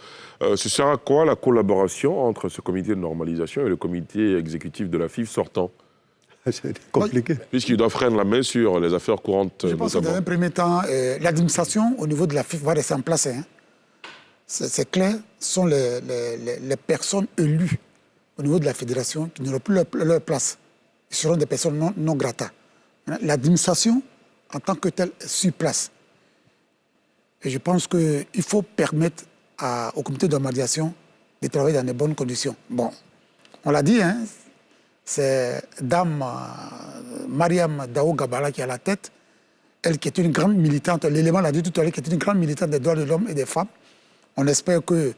Ce sera quoi la collaboration entre ce comité de normalisation et le comité exécutif de la FIF sortant? C'est compliqué. Puisqu'ils doivent freiner la main sur les affaires courantes. Je pense que dans un premier temps, l'administration au niveau de la FIF va rester en place. Hein. C'est clair, ce sont les personnes élues au niveau de la fédération qui n'auront plus leur place. Ils seront des personnes non grata. L'administration, en tant que telle, est sur place. Et je pense qu'il faut permettre au comité de normalisation de travailler dans de bonnes conditions. Bon, on l'a dit, hein, c'est Dame Mariam Dao Gabala qui est à la tête, elle qui est une grande militante, l'élément l'a dit tout à l'heure, qui est une grande militante des droits de l'homme et des femmes. On espère qu'elle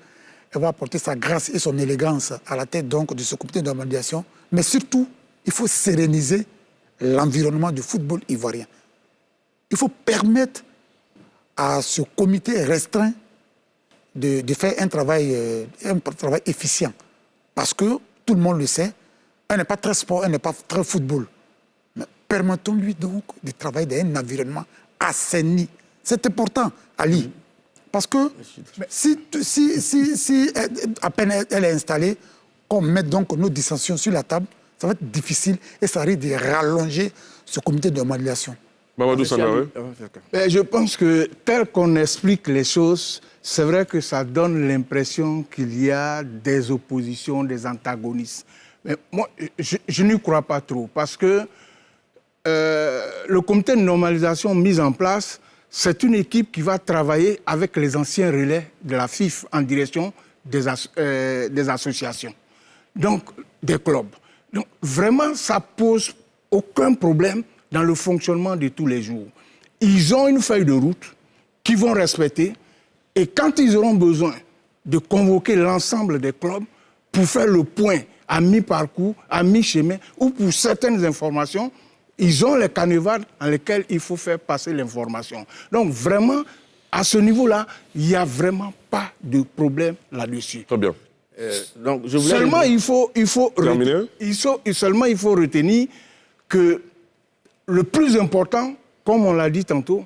va apporter sa grâce et son élégance à la tête donc, de ce comité de normalisation. Mais surtout, il faut séréniser l'environnement du football ivoirien. Il faut permettre à ce comité restreint de faire un travail efficient. Parce que, tout le monde le sait, elle n'est pas très sport, elle n'est pas très football. Mais permettons-lui donc de travailler dans un environnement assaini. C'est important, Ali. Parce que si à peine elle est installée, qu'on mette donc nos dissensions sur la table, ça va être difficile et ça risque de rallonger ce comité de normalisation. Mamadou Sangaré. Je pense que tel qu'on explique les choses, c'est vrai que ça donne l'impression qu'il y a des oppositions, des antagonismes. Mais moi, je n'y crois pas trop parce que le comité de normalisation mis en place, c'est une équipe qui va travailler avec les anciens relais de la FIF en direction des associations, donc des clubs. Donc vraiment, ça pose aucun problème dans le fonctionnement de tous les jours. Ils ont une feuille de route qu'ils vont respecter et quand ils auront besoin de convoquer l'ensemble des clubs pour faire le point à mi-parcours, à mi-chemin ou pour certaines informations, ils ont les canevas dans lesquels il faut faire passer l'information. Donc vraiment, à ce niveau-là, il n'y a vraiment pas de problème là-dessus. Très bien. Donc, seulement, il faut retenir que le plus important, comme on l'a dit tantôt,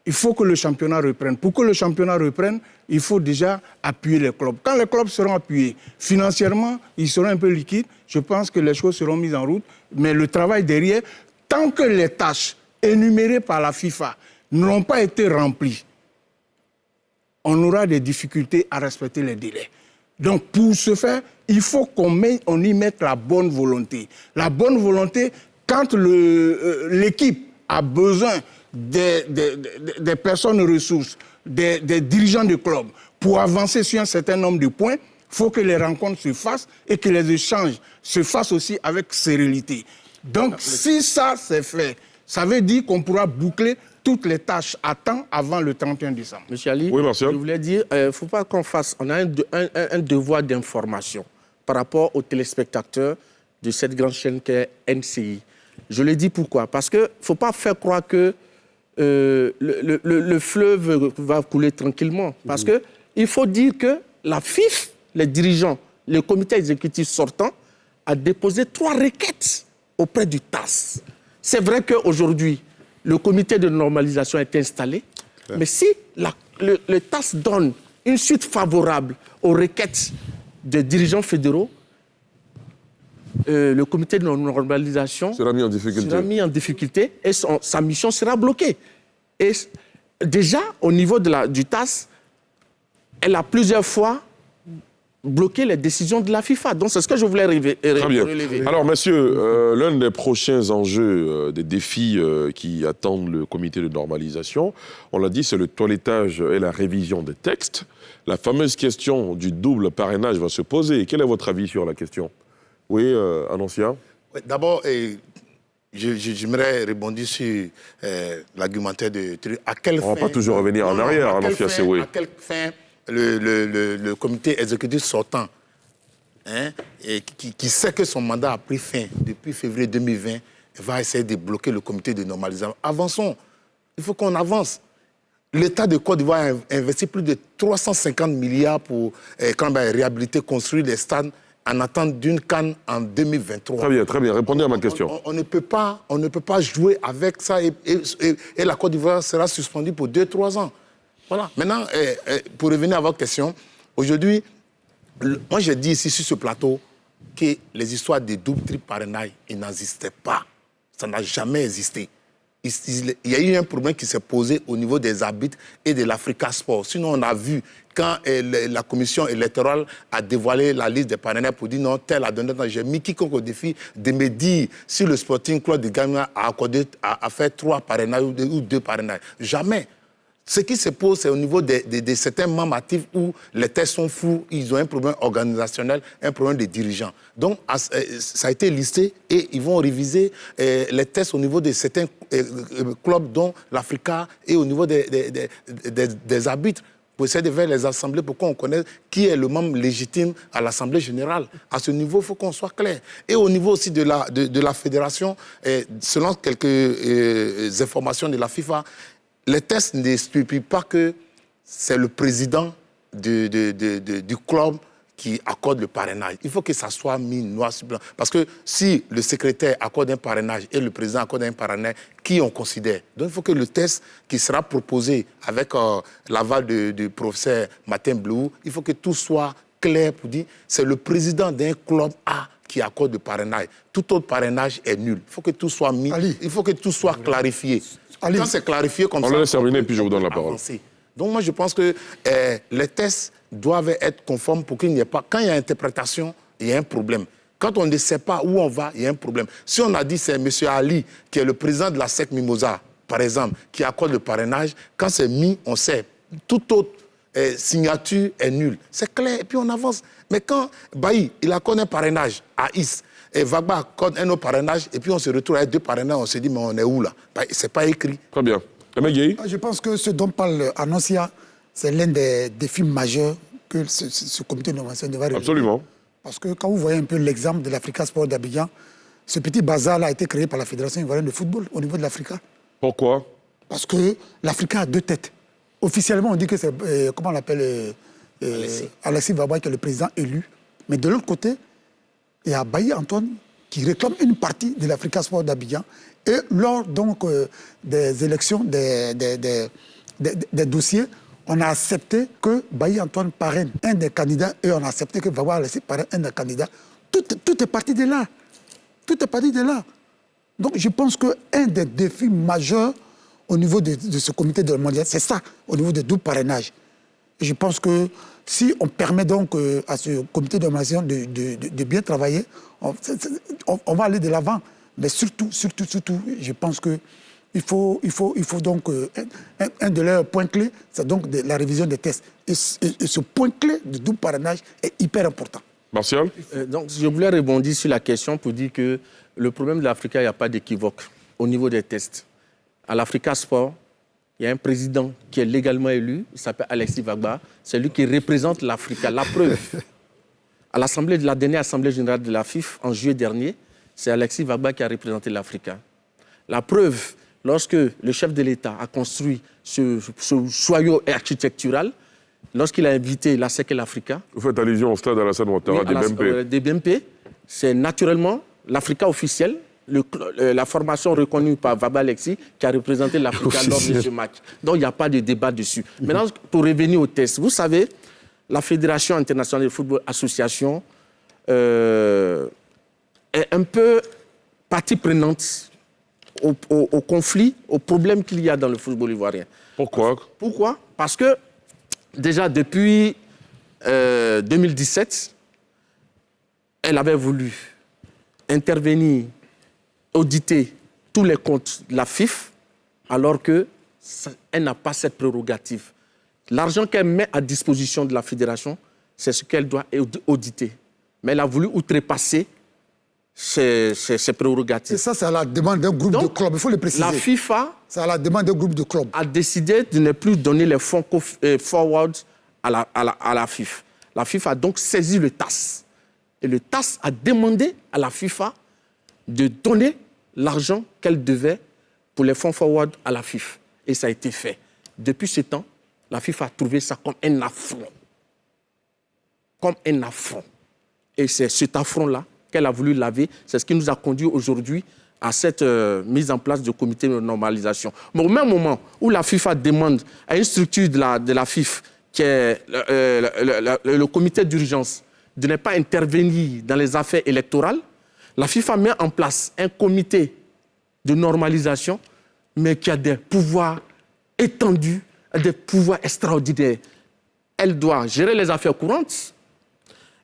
il faut que le championnat reprenne. Pour que le championnat reprenne, il faut déjà appuyer les clubs. Quand les clubs seront appuyés financièrement, ils seront un peu liquides. Je pense que les choses seront mises en route. Mais le travail derrière, tant que les tâches énumérées par la FIFA n'auront pas été remplies, on aura des difficultés à respecter les délais. Donc, pour ce faire, il faut qu'on y mette la bonne volonté. La bonne volonté, quand l'équipe a besoin des personnes ressources, des dirigeants de club, pour avancer sur un certain nombre de points, il faut que les rencontres se fassent et que les échanges se fassent aussi avec sérénité. Donc, si ça c'est fait, ça veut dire qu'on pourra boucler toutes les tâches à temps avant le 31 décembre. Monsieur Ali, oui, je voulais dire, il ne faut pas qu'on fasse... On a un devoir d'information par rapport aux téléspectateurs de cette grande chaîne qu'est NCI. Je le dis pourquoi? Parce qu'il ne faut pas faire croire que le fleuve va couler tranquillement. Parce qu'il faut dire que la FIF, les dirigeants, le comité exécutif sortant, a déposé 3 requêtes auprès du TAS. C'est vrai qu'aujourd'hui, le comité de normalisation est installé, mais si le TAS donne une suite favorable aux requêtes des dirigeants fédéraux, le comité de normalisation sera mis en difficulté. Et sa mission sera bloquée. Et déjà, au niveau du TAS, elle a plusieurs fois bloqué les décisions de la FIFA. Donc, c'est ce que je voulais relever. Très bien. Alors, messieurs, l'un des prochains enjeux, des défis qui attendent le comité de normalisation, on l'a dit, c'est le toilettage et la révision des textes. La fameuse question du double parrainage va se poser. Quel est votre avis sur la question? Oui, Annoncia. D'abord, j'aimerais rebondir sur l'argumentaire de Trudeau. On ne va pas toujours revenir en arrière, Annoncia Sewé. À quelle fin le comité exécutif sortant, et qui sait que son mandat a pris fin depuis février 2020, va essayer de bloquer le comité de normalisation. Avançons. Il faut qu'on avance. L'État de Côte d'Ivoire a investi plus de 350 milliards pour réhabiliter, construire des stades en attente d'une CAN en 2023. Très bien. Répondez à ma question. On ne peut pas jouer avec ça et la Côte d'Ivoire sera suspendue pour 2-3 ans. Voilà. Maintenant, pour revenir à votre question, aujourd'hui, moi j'ai dit ici sur ce plateau que les histoires de double-triple parrainage, ils n'existaient pas. Ça n'a jamais existé. Il y a eu un problème qui s'est posé au niveau des arbitres et de l'Africa Sport. Sinon, on a vu quand la commission électorale a dévoilé la liste des parrainages pour dire non, tel a donné, j'ai mis quiconque au défi de me dire si le Sporting Club de Ghana a fait 3 parrainages ou 2 parrainages. Jamais. Ce qui se pose, c'est au niveau de certains membres actifs où les tests sont flous, ils ont un problème organisationnel, un problème de dirigeants. Donc, ça a été listé et ils vont réviser les tests au niveau de certains clubs, dont l'Africa, et au niveau des arbitres, pour essayer de faire les assemblées, pour qu'on connaisse qui est le membre légitime à l'Assemblée générale. À ce niveau, il faut qu'on soit clair. Et au niveau aussi de la fédération, selon quelques informations de la FIFA, les tests ne stipulent pas que c'est le président du club qui accorde le parrainage. Il faut que ça soit mis noir sur blanc. Parce que si le secrétaire accorde un parrainage et le président accorde un parrainage, qui on considère? Donc il faut que le test qui sera proposé avec l'aval du professeur Martin Blou, il faut que tout soit clair pour dire c'est le président d'un club A qui accorde le parrainage. Tout autre parrainage est nul. Il faut que tout soit mis, il faut que tout soit clarifié. Quand c'est clarifié comme ça... On le laisse terminer, puis je vous donne la parole. Donc moi, je pense que les tests doivent être conformes pour qu'il n'y ait pas... Quand il y a interprétation, il y a un problème. Quand on ne sait pas où on va, il y a un problème. Si on a dit c'est M. Ali, qui est le président de la SEC Mimosa, par exemple, qui accorde le parrainage, quand c'est mis, on sait. Toute autre signature est nulle. C'est clair, et puis on avance. Mais quand Bailly, il accorde un parrainage à Is, et Vagba accorde un autre parrainage, et puis on se retrouve avec 2 parrainages, on se dit, mais on est où là? C'est pas écrit. Très bien. Je pense que ce dont parle Annoncia, c'est l'un des défis majeurs que ce comité de normalisation devrait relever. Absolument. Parce que quand vous voyez un peu l'exemple de l'Africa Sport d'Abidjan, ce petit bazar a été créé par la Fédération ivoirienne de football au niveau de l'Africa. Pourquoi? Parce que l'Africa a 2 têtes. Officiellement, on dit que c'est, comment on l'appelle, Alexis Vagba, qui est le président élu. Mais de l'autre côté, il y a Bailly Antoine qui réclame une partie de l'Africa Sport d'Abidjan. Et lors donc des élections, des dossiers, on a accepté que Bailly Antoine parraine un des candidats et on a accepté que Vagba Alexis parraine un des candidats. Tout est parti de là. Tout est parti de là. Donc je pense qu'un des défis majeurs au niveau de ce comité de normalisation, c'est ça, au niveau des doubles parrainages. Et je pense que si on permet donc à ce comité de normalisation de bien travailler, on va aller de l'avant. Mais surtout, je pense qu'il faut donc un de leurs points clés, c'est donc la révision des tests. Et ce point clé de double parrainage est hyper important. Martial? Donc, je voulais rebondir sur la question pour dire que le problème de l'Africa, il n'y a pas d'équivoque au niveau des tests. À l'Africa Sport, il y a un président qui est légalement élu, il s'appelle Alexis Vagba, c'est lui qui représente l'Africa. La preuve, à la dernière Assemblée générale de la FIFA, en juillet dernier, c'est Alexis Vagba qui a représenté l'Africa. La preuve, lorsque le chef de l'État a construit ce joyau architectural, lorsqu'il a invité la SEC et l'Africa... Vous faites allusion au stade Alassane Ouattara des BMP. C'est naturellement l'Africa officielle, la formation reconnue par Vagba Alexis qui a représenté l'Africa lors de ce match. Donc il n'y a pas de débat dessus. Maintenant, pour revenir au test, vous savez, la Fédération internationale de football association, elle est un peu partie prenante au conflit, au problème qu'il y a dans le football ivoirien. Pourquoi? Pourquoi? Parce que déjà depuis 2017, elle avait voulu intervenir, auditer tous les comptes de la FIF, alors qu'elle n'a pas cette prérogative. L'argent qu'elle met à disposition de la fédération, c'est ce qu'elle doit auditer. Mais elle a voulu outrepasser ses prérogatives. Et ça, c'est à la demande d'un groupe de clubs, il faut le préciser. La FIFA c'est à la demande d'un groupe de clubs. A décidé de ne plus donner les fonds forward à la FIFA. La FIFA a donc saisi le TAS. Et le TAS a demandé à la FIFA de donner l'argent qu'elle devait pour les fonds forward à la FIFA. Et ça a été fait. Depuis ce temps, la FIFA a trouvé ça comme un affront. Comme un affront. Et c'est cet affront-là qu'elle a voulu laver. C'est ce qui nous a conduit aujourd'hui à cette mise en place du comité de normalisation. Mais au même moment où la FIFA demande à une structure de la FIFA, qui est le comité d'urgence, de ne pas intervenir dans les affaires électorales, la FIFA met en place un comité de normalisation, mais qui a des pouvoirs étendus, des pouvoirs extraordinaires. Elle doit gérer les affaires courantes,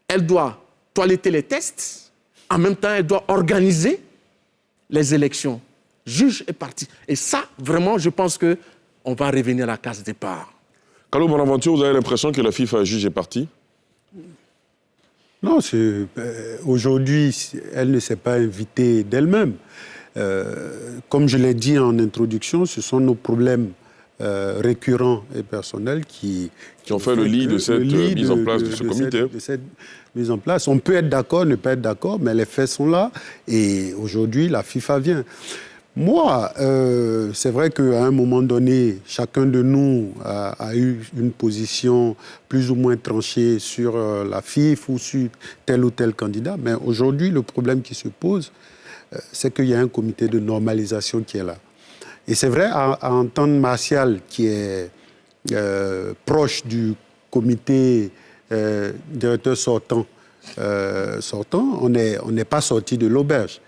elle doit toiletter les tests, en même temps, elle doit organiser les élections, juge et parti. Et ça, vraiment, je pense qu'on va revenir à la case départ. Carlo Bonaventure, vous avez l'impression que la FIFA juge et parti? Non, aujourd'hui, elle ne s'est pas invitée d'elle-même. Comme je l'ai dit en introduction, ce sont nos problèmes récurrents et personnels qui ont fait le lit de cette mise en place de ce comité. De cette mise en place. On peut être d'accord, ne pas être d'accord, mais les faits sont là. Et aujourd'hui, la FIFA vient. Moi, c'est vrai qu'à un moment donné, chacun de nous a eu une position plus ou moins tranchée sur la FIFA ou sur tel ou tel candidat. Mais aujourd'hui, le problème qui se pose, c'est qu'il y a un comité de normalisation qui est là. Et c'est vrai, à entendre Martial, qui est proche du comité directeur sortant, on n'est pas sorti de l'auberge.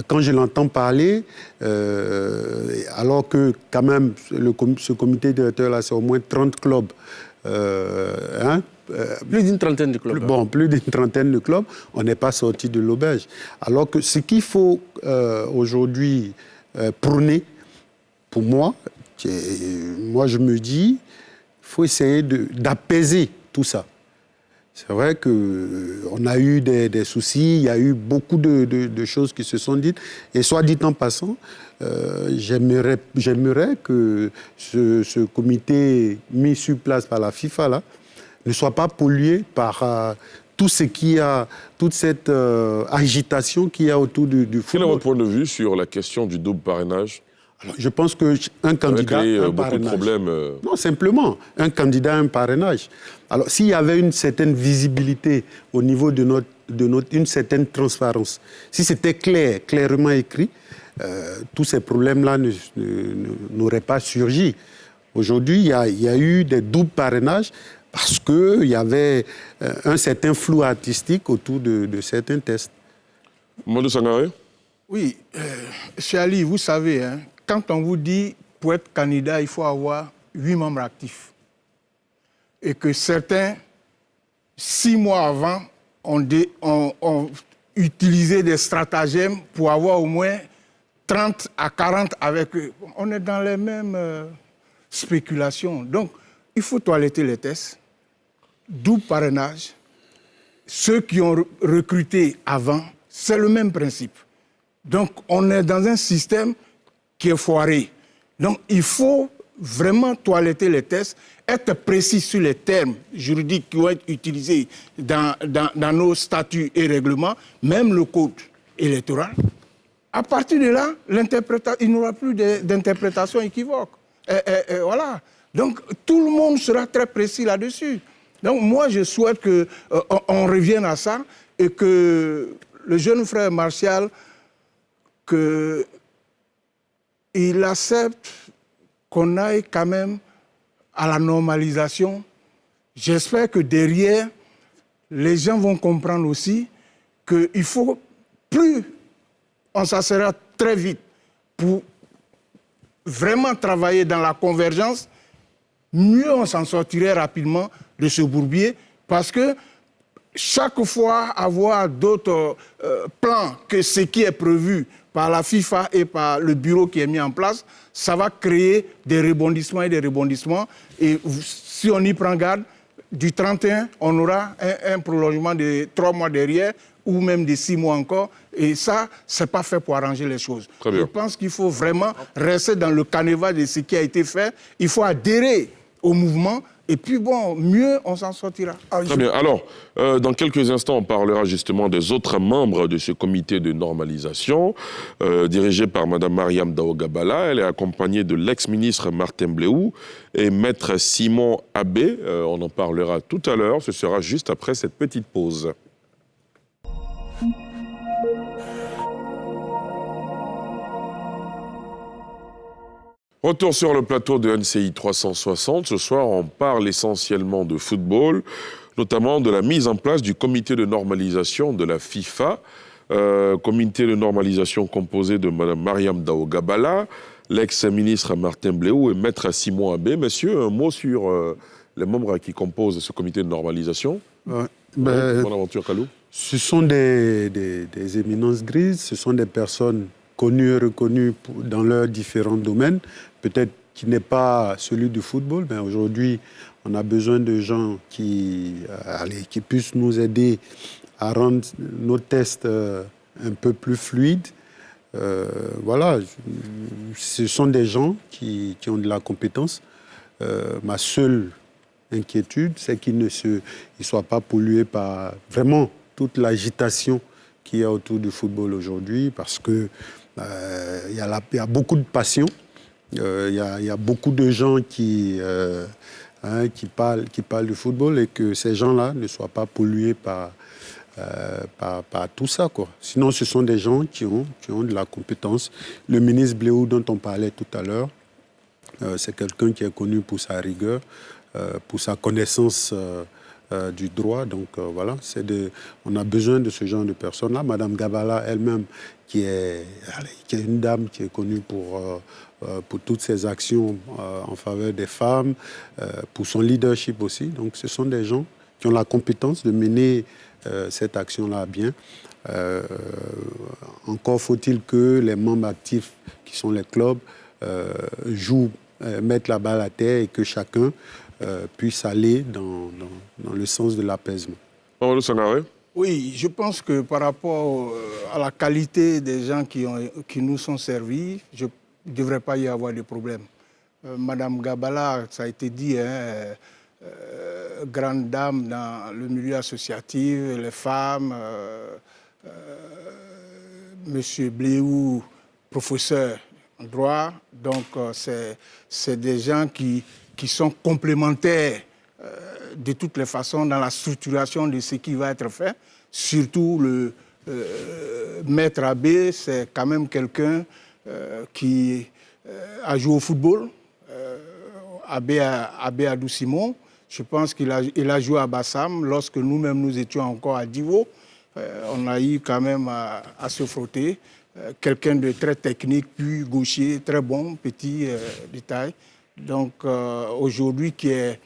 Quand je l'entends parler, alors que quand même ce comité directeur-là, c'est au moins 30 clubs. Plus d'une trentaine de clubs. Bon, plus d'une trentaine de clubs, on n'est pas sorti de l'auberge. Alors que ce qu'il faut aujourd'hui prôner, pour moi, je me dis, il faut essayer d'apaiser tout ça. C'est vrai qu'on a eu des soucis, il y a eu beaucoup de choses qui se sont dites. Et soit dit en passant, j'aimerais que ce comité mis sur place par la FIFA là, ne soit pas pollué par tout ce qui a, toute cette agitation qu'il y a autour du football. Quel est votre point de vue sur la question du double parrainage? Alors, je pense qu'un candidat, un beaucoup parrainage. De problèmes. Non, simplement, un candidat, un parrainage. Alors, s'il y avait une certaine visibilité au niveau de une certaine transparence, si c'était clairement écrit, tous ces problèmes-là n'auraient pas surgi. Aujourd'hui, il y a eu des doubles parrainages parce qu'il y avait un certain flou artistique autour de certains tests. Modou Sangaré? Oui, chez Ali, vous savez, hein, quand on vous dit pour être candidat, il faut avoir 8 membres actifs. Et que certains, 6 mois avant, ont utilisé des stratagèmes pour avoir au moins 30 à 40 avec eux. On est dans les mêmes spéculations. Donc, il faut toiletter les tests, double parrainage. Ceux qui ont recruté avant, c'est le même principe. Donc, on est dans un système qui est foiré. Donc, il faut vraiment toiletter les tests, être précis sur les termes juridiques qui vont être utilisés dans nos statuts et règlements, même le code électoral. À partir de là, il n'y aura plus d'interprétation équivoque. Voilà. Donc, tout le monde sera très précis là-dessus. Donc, moi, je souhaite qu'on revienne à ça et que le jeune frère Martial, qu'il accepte qu'on aille quand même à la normalisation. J'espère que derrière, les gens vont comprendre aussi qu'il faut plus on s'assera très vite pour vraiment travailler dans la convergence, mieux on s'en sortirait rapidement de ce bourbier, parce que chaque fois avoir d'autres plans que ce qui est prévu par la FIFA et par le bureau qui est mis en place, ça va créer des rebondissements et des rebondissements. Et si on y prend garde, du 31, on aura un prolongement de 3 mois derrière, ou même de 6 mois encore. Et ça, ce n'est pas fait pour arranger les choses. Je pense qu'il faut vraiment rester dans le canevas de ce qui a été fait. Il faut adhérer au mouvement. Et puis bon, mieux on s'en sortira. Très bien. Alors, dans quelques instants, on parlera justement des autres membres de ce comité de normalisation, dirigé par Mme Mariam Dao-Gabala. Elle est accompagnée de l'ex-ministre Martin Blehou et Maître Simon Abbé. On en parlera tout à l'heure. Ce sera juste après cette petite pause. Retour sur le plateau de NCI 360. Ce soir, on parle essentiellement de football, notamment de la mise en place du comité de normalisation de la FIFA. Comité de normalisation composé de Mme Mariam Dao-Gabala, l'ex-ministre Martin Blehou et Maître Simon Abbé. Messieurs, un mot sur les membres qui composent ce comité de normalisation. Bonaventure Kalou. Ce sont des éminences grises, ce sont des personnes connues et reconnues dans leurs différents domaines, peut-être qui n'est pas celui du football, mais aujourd'hui, on a besoin de gens qui puissent nous aider à rendre nos tests un peu plus fluides. Voilà, ce sont des gens qui ont de la compétence. Ma seule inquiétude, c'est qu'ils ne soient pas pollués par vraiment toute l'agitation qu'il y a autour du football aujourd'hui, parce que il y a beaucoup de passion, il y a beaucoup de gens qui parlent du football, et que ces gens-là ne soient pas pollués par tout ça, quoi. Sinon, ce sont des gens qui ont de la compétence. Le ministre Blehou, dont on parlait tout à l'heure, c'est quelqu'un qui est connu pour sa rigueur, pour sa connaissance du droit. Donc voilà, on a besoin de ce genre de personnes-là. Madame Gabala elle-même, qui est une dame qui est connue pour toutes ses actions en faveur des femmes, pour son leadership aussi. Donc ce sont des gens qui ont la compétence de mener cette action-là bien. Encore faut-il que les membres actifs, qui sont les clubs, mettent la balle à terre, et que chacun puisse aller dans le sens de l'apaisement. Oui, je pense que par rapport à la qualité des gens qui nous sont servis, il ne devrait pas y avoir de problème. Madame Gabala, ça a été dit, grande dame dans le milieu associatif, les femmes, Monsieur Blehou, professeur en droit, donc c'est des gens qui sont complémentaires de toutes les façons dans la structuration de ce qui va être fait. Surtout le Maître Abbé, c'est quand même quelqu'un qui a joué au football. Abbé Adou Simon, je pense qu'il a joué à Bassam lorsque nous-mêmes nous étions encore à Divo. On a eu quand même à se frotter. Quelqu'un de très technique, puis gaucher, très bon, petit détail. Donc aujourd'hui qui est,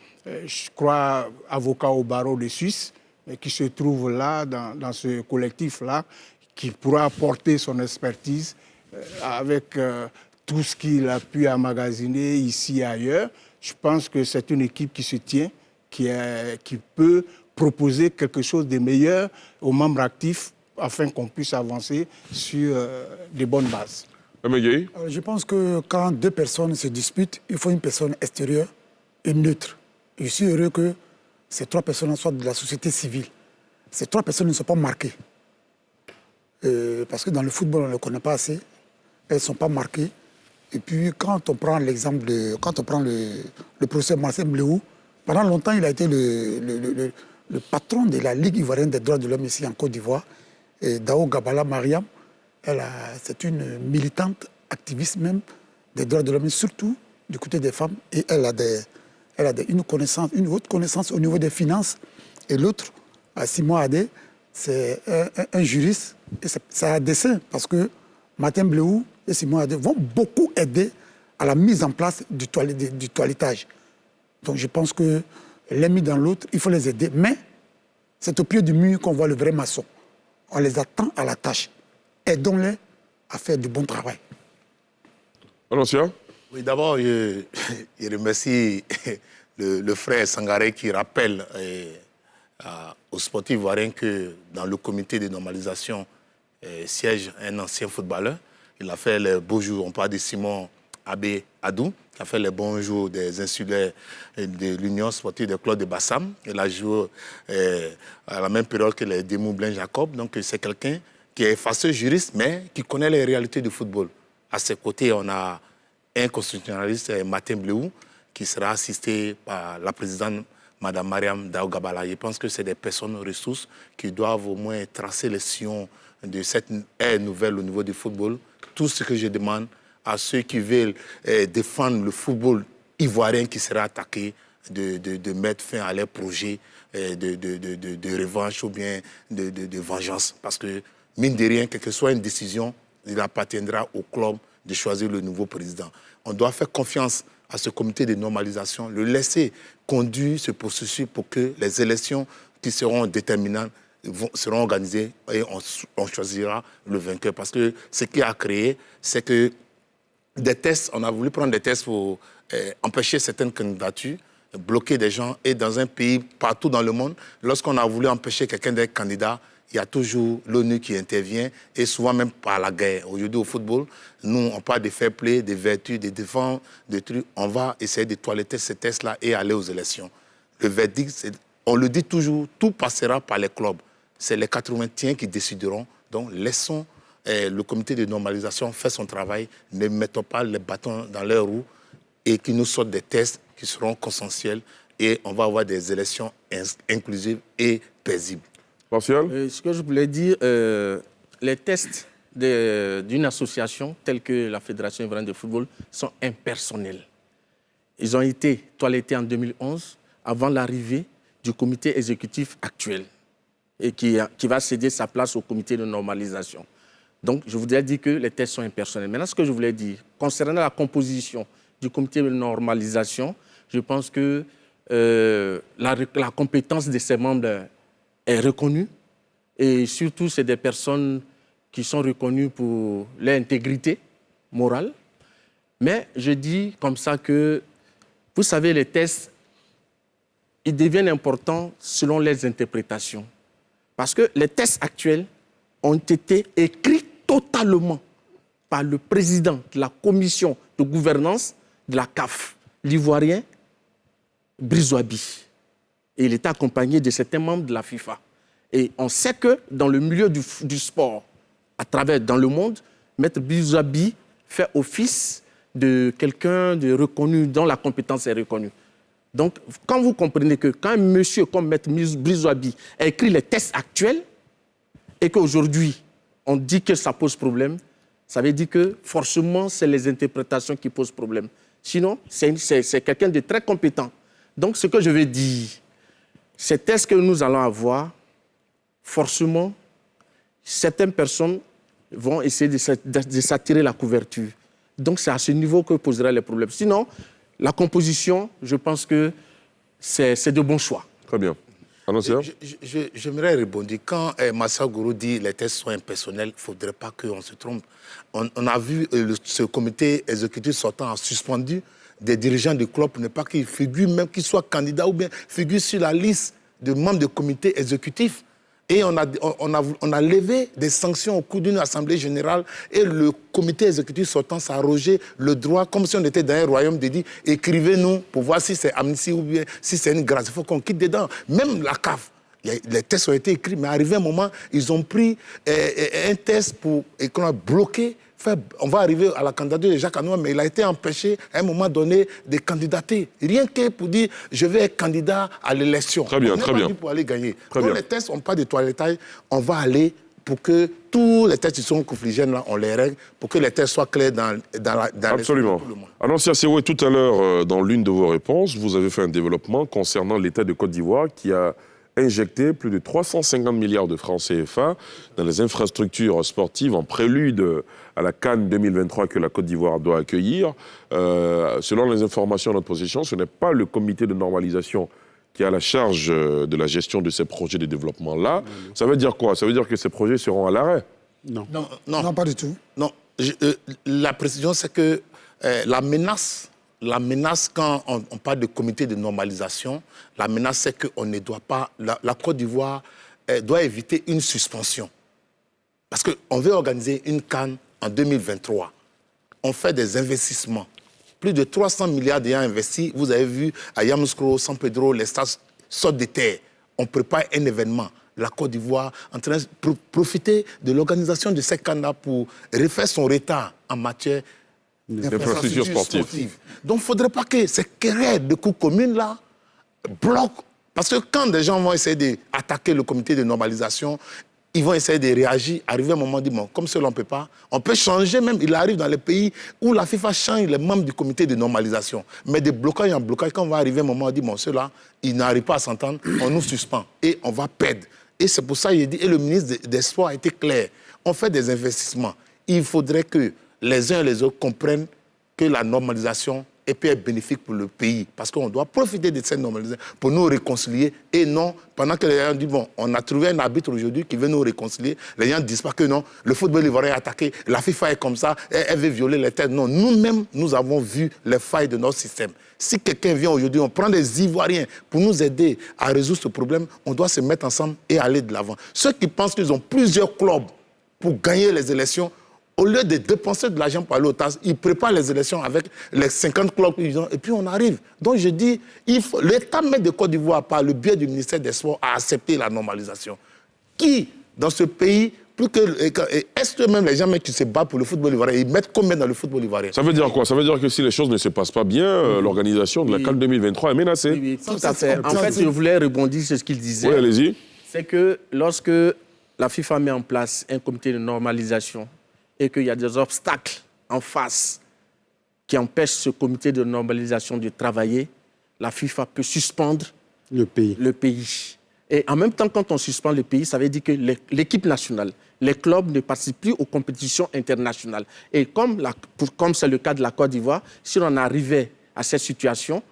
je crois, avocat au barreau de Suisse, mais qui se trouve là, dans ce collectif-là, qui pourra apporter son expertise avec tout ce qu'il a pu emmagasiner ici et ailleurs. Je pense que c'est une équipe qui se tient, qui peut proposer quelque chose de meilleur aux membres actifs afin qu'on puisse avancer sur de bonnes bases. Je pense que quand deux personnes se disputent, il faut une personne extérieure et neutre. Je suis heureux que ces 3 personnes soient de la société civile. Ces 3 personnes ne sont pas marquées. Parce que dans le football, on ne les connaît pas assez. Elles ne sont pas marquées. Et puis, quand on prend l'exemple le professeur Martin Blehou, pendant longtemps, il a été le patron de la Ligue ivoirienne des droits de l'homme ici en Côte d'Ivoire. Et Dao Gabala Mariam, c'est une militante, activiste même des droits de l'homme, surtout du côté des femmes. Et elle a une haute connaissance au niveau des finances. Et l'autre, Simon Adé, c'est un juriste, et c'est à dessein, parce que Martin Bleuou et Simon Adé vont beaucoup aider à la mise en place du toilettage. Donc je pense que l'un mis dans l'autre, il faut les aider. Mais c'est au pied du mur qu'on voit le vrai maçon. On les attend à la tâche. Aidons-les à faire du bon travail. Annoncia? Oui, d'abord, je remercie le frère Sangaré qui rappelle aux sportifs ivoiriens que dans le comité de normalisation siège un ancien footballeur. Il a fait les beaux jours, on parle de Simon Abbé Adou, qui a fait les bons jours des insulaires de l'Union sportive de Claude de Bassam. Il a joué à la même période que les Desmoulins Jacob. Donc c'est quelqu'un qui est effacé juriste, mais qui connaît les réalités du football. À ses côtés, on a un constitutionnaliste, Martin Bleuou, qui sera assisté par la présidente Mme Mariam Dao Gabala. Je pense que c'est des personnes ressources qui doivent au moins tracer les sillons de cette ère nouvelle au niveau du football. Tout ce que je demande à ceux qui veulent défendre le football ivoirien qui sera attaqué, de mettre fin à leurs projets de revanche ou bien de vengeance. Parce que, mine de rien, quelle que soit une décision, il appartiendra au club de choisir le nouveau président. On doit faire confiance à ce comité de normalisation, le laisser conduire ce processus pour que les élections qui seront déterminantes seront organisées et on choisira le vainqueur. Parce que ce qui a créé, c'est que des tests, on a voulu prendre des tests pour empêcher certaines candidatures, bloquer des gens. Et dans un pays, partout dans le monde, lorsqu'on a voulu empêcher quelqu'un d'être candidat, il y a toujours l'ONU qui intervient, et souvent même par la guerre. Aujourd'hui, au football, nous, on parle de fair play, de vertus, de défense, de trucs. On va essayer de toiletter ces tests-là et aller aux élections. Le verdict, on le dit toujours, tout passera par les clubs. C'est les 81 qui décideront. Donc, laissons le comité de normalisation faire son travail. Ne mettons pas les bâtons dans leurs roues et qu'ils nous sortent des tests qui seront consensuels. Et on va avoir des élections inclusives et paisibles. Ce que je voulais dire, les tests d'une association telle que la Fédération ivoirienne de football sont impersonnels. Ils ont été toilettés en 2011 avant l'arrivée du comité exécutif actuel et qui va céder sa place au comité de normalisation. Donc, je voudrais dire que les tests sont impersonnels. Maintenant, ce que je voulais dire, concernant la composition du comité de normalisation, je pense que la compétence de ses membres est reconnue. Et surtout, c'est des personnes qui sont reconnues pour leur intégrité morale. Mais je dis comme ça que, vous savez, les tests, ils deviennent importants selon les interprétations. Parce que les tests actuels ont été écrits totalement par le président de la commission de gouvernance de la CAF, l'Ivoirien Brice Ouabi. Et il était accompagné de certains membres de la FIFA. Et on sait que dans le milieu du sport, à travers dans le monde, Maître Brice Ouabi fait office de quelqu'un de reconnu, dont la compétence est reconnue. Donc, quand vous comprenez que quand un monsieur comme Maître Brice Ouabi a écrit les tests actuels et qu'aujourd'hui, on dit que ça pose problème, ça veut dire que forcément, c'est les interprétations qui posent problème. Sinon, c'est quelqu'un de très compétent. Donc, ce que je veux dire, ces tests que nous allons avoir, forcément, certaines personnes vont essayer de s'attirer la couverture. Donc, c'est à ce niveau que posera les problèmes. Sinon, la composition, je pense que c'est de bons choix. Très bien. J'aimerais rebondir. Quand Massa Gourou dit que les tests sont impersonnels, il ne faudrait pas qu'on se trompe. On a vu ce comité exécutif sortant a suspendu des dirigeants du club pour ne pas qu'ils figurent, même qu'ils soient candidats ou bien figurent sur la liste de membres du comité exécutif. Et on a levé des sanctions au cours d'une assemblée générale et le comité exécutif sortant s'est arrogé le droit, comme si on était dans un royaume, de dire écrivez-nous pour voir si c'est amnistie ou bien si c'est une grâce. Il faut qu'on quitte dedans. Même la CAF, les tests ont été écrits, mais arrivé un moment, ils ont pris un test et qu'on a bloqué. On va arriver à la candidature de Jacques Anoua, mais il a été empêché à un moment donné de candidater. Rien que pour dire je vais être candidat à l'élection. Très bien, très bien. Pour aller gagner. Très Donc bien. les tests, on ne parle pas de toilettage, on va aller pour que tous les tests qui sont confligènes, là, on les règle, pour que les tests soient clairs dans Absolument. Annoncia Serroué, tout à l'heure, dans l'une de vos réponses, vous avez fait un développement concernant l'État de Côte d'Ivoire qui a injecté plus de 350 milliards de francs CFA dans les infrastructures sportives en prélude à la CAN 2023 que la Côte d'Ivoire doit accueillir. Selon les informations à notre possession, ce n'est pas le comité de normalisation qui a la charge de la gestion de ces projets de développement-là. Ça veut dire quoi? Ça veut dire que ces projets seront à l'arrêt? Non, pas du tout. Non, la précision, c'est que la menace, quand on parle de comité de normalisation, la menace, c'est qu'on ne doit pas... La Côte d'Ivoire doit éviter une suspension. Parce qu'on veut organiser une CAN en 2023. On fait des investissements. Plus de 300 milliards d'ayants investis. Vous avez vu à Yamoussoukro, San Pedro, les stades sortent de terre. On prépare un événement. La Côte d'Ivoire en train de profiter de l'organisation de cette CAN-là pour refaire son retard en matière d'infrastructures sportives. Donc, il ne faudrait pas que ces querelles de coûts communes-là bloquent. Parce que quand des gens vont essayer d'attaquer le comité de normalisation, ils vont essayer de réagir. Arriver à un moment, on dit, bon, comme cela, on ne peut pas. On peut changer même. Il arrive dans les pays où la FIFA change les membres du comité de normalisation. Mais des blocages en blocage, quand on va arriver à un moment, on dit, bon, ceux-là, ils n'arrivent pas à s'entendre, on nous suspend. Et on va perdre. Et c'est pour ça qu'il dit, et le ministre des Sports a été clair, on fait des investissements. Il faudrait que les uns et les autres comprennent que la normalisation peut être bénéfique pour le pays. Parce qu'on doit profiter de cette normalisation pour nous réconcilier. Et non, pendant que les gens disent, bon, on a trouvé un arbitre aujourd'hui qui veut nous réconcilier, les gens ne disent pas que non, le football ivoirien est attaqué, la FIFA est comme ça, elle veut violer les terres. Non, nous-mêmes, nous avons vu les failles de notre système. Si quelqu'un vient aujourd'hui, on prend des Ivoiriens pour nous aider à résoudre ce problème, on doit se mettre ensemble et aller de l'avant. Ceux qui pensent qu'ils ont plusieurs clubs pour gagner les élections, au lieu de dépenser de l'argent pour aller au TAS, ils préparent les élections avec les 50 clubs qu'ils ont, et puis on arrive. Donc je dis, l'État même de Côte d'Ivoire, par le biais du ministère des Sports, a accepté la normalisation. Qui, dans ce pays, est-ce que même les gens qui se battent pour le football ivoirien, ils mettent combien dans le football ivoirien? Ça veut dire quoi? Ça veut dire que si les choses ne se passent pas bien, l'organisation de la CAN 2023 est menacée. Oui, tout à fait. En fait, je voulais rebondir sur ce qu'il disait. Oui, allez-y. C'est que lorsque la FIFA met en place un comité de normalisation et qu'il y a des obstacles en face qui empêchent ce comité de normalisation de travailler, la FIFA peut suspendre le pays. Et en même temps, quand on suspend le pays, ça veut dire que l'équipe nationale, les clubs ne participent plus aux compétitions internationales. Et comme c'est le cas de la Côte d'Ivoire, si on arrivait à cette situation,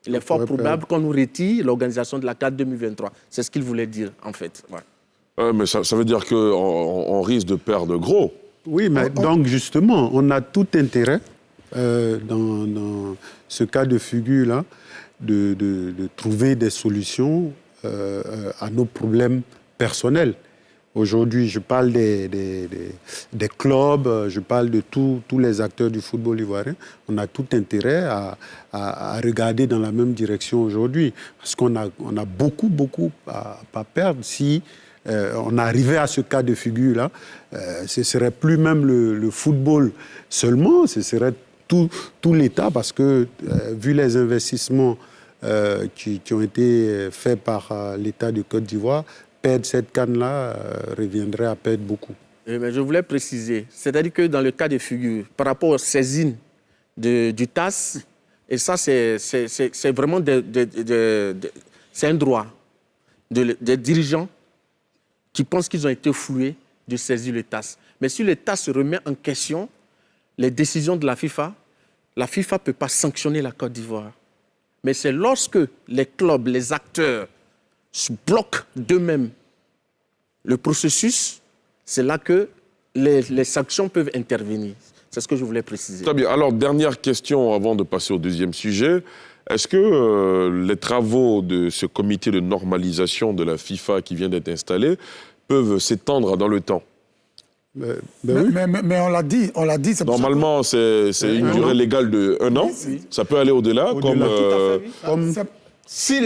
il est fort probable qu'on nous retire l'organisation de la CAN 2023. C'est ce qu'il voulait dire, en fait. Ouais. Mais ça veut dire qu'on risque de perdre gros. Oui, mais donc justement, on a tout intérêt, dans ce cas de figure-là, de trouver des solutions à nos problèmes personnels. Aujourd'hui, je parle des clubs, je parle de tous les acteurs du football ivoirien. On a tout intérêt à regarder dans la même direction aujourd'hui. Parce qu'on a beaucoup à perdre si on arrivait à ce cas de figure-là. Ce ne serait plus même le football seulement, ce serait tout l'État, parce que vu les investissements qui ont été faits par l'État de Côte d'Ivoire, perdre cette CAN-là reviendrait à perdre beaucoup. Mais je voulais préciser, c'est-à-dire que dans le cas de figure, par rapport aux saisines du TAS, et ça c'est vraiment c'est un droit des dirigeants qui pensent qu'ils ont été floués de saisir le TAS. Mais si le TAS se remet en question, les décisions de la FIFA ne peut pas sanctionner la Côte d'Ivoire. Mais c'est lorsque les clubs, les acteurs se bloquent d'eux-mêmes le processus, c'est là que les sanctions peuvent intervenir. C'est ce que je voulais préciser. Très bien. Alors, dernière question avant de passer au deuxième sujet. Est-ce que les travaux de ce comité de normalisation de la FIFA qui vient d'être installé peuvent s'étendre dans le temps? Mais on l'a dit. Normalement, c'est une durée légale de 1 an. Oui. Ça peut aller au-delà. Si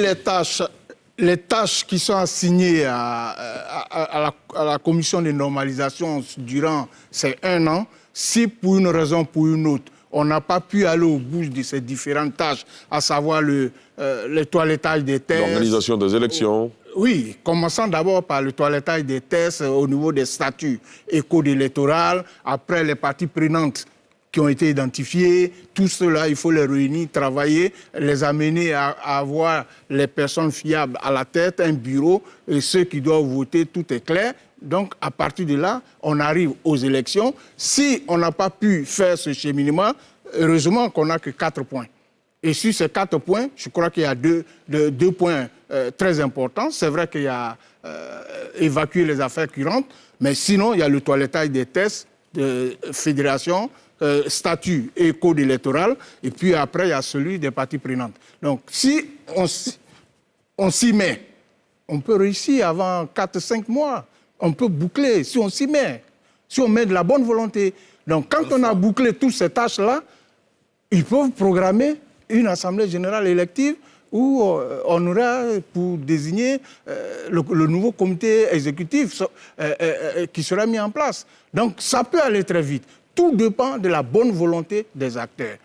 les tâches qui sont assignées à la commission de normalisation durant ces 1 an, si pour une raison ou pour une autre, on n'a pas pu aller au bout de ces différentes tâches, à savoir le toilettage des tests. L'organisation des élections. Oui, commençant d'abord par le toilettage des tests au niveau des statuts éco-électoraux, après les parties prenantes qui ont été identifiés. Tout cela, il faut les réunir, travailler, les amener à avoir les personnes fiables à la tête, un bureau, et ceux qui doivent voter, tout est clair. Donc, à partir de là, on arrive aux élections. Si on n'a pas pu faire ce cheminement, heureusement qu'on n'a que 4 points. Et sur ces 4 points, je crois qu'il y a deux points très importants. C'est vrai qu'il y a évacuer les affaires courantes, mais sinon, il y a le toilettage des tests, de fédération, statut et code électoral, et puis après, il y a celui des parties prenantes. Donc, si on s'y met, on peut réussir avant 4-5 mois. On peut boucler si on s'y met, si on met de la bonne volonté. Donc, quand on a bouclé toutes ces tâches-là, ils peuvent programmer une assemblée générale élective où on aura pour désigner le nouveau comité exécutif qui sera mis en place. Donc, ça peut aller très vite. Tout dépend de la bonne volonté des acteurs.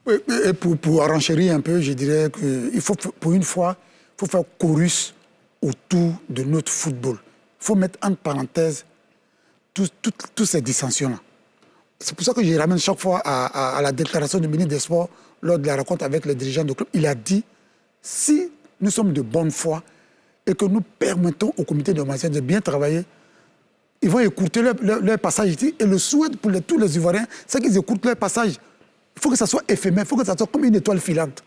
Et pour renchérir un peu, je dirais qu'il faut, pour une fois, il faut faire chorus autour de notre football. Il faut mettre en parenthèse toutes ces dissensions-là. C'est pour ça que je ramène chaque fois à la déclaration du ministre des Sports lors de la rencontre avec les dirigeants du club. Il a dit, si nous sommes de bonne foi et que nous permettons au comité de normalisation de bien travailler, ils vont écouter leur passage ici. Et le souhait pour tous les Ivoiriens, c'est qu'ils écoutent leur passage. Il faut que ça soit éphémère, il faut que ça soit comme une étoile filante,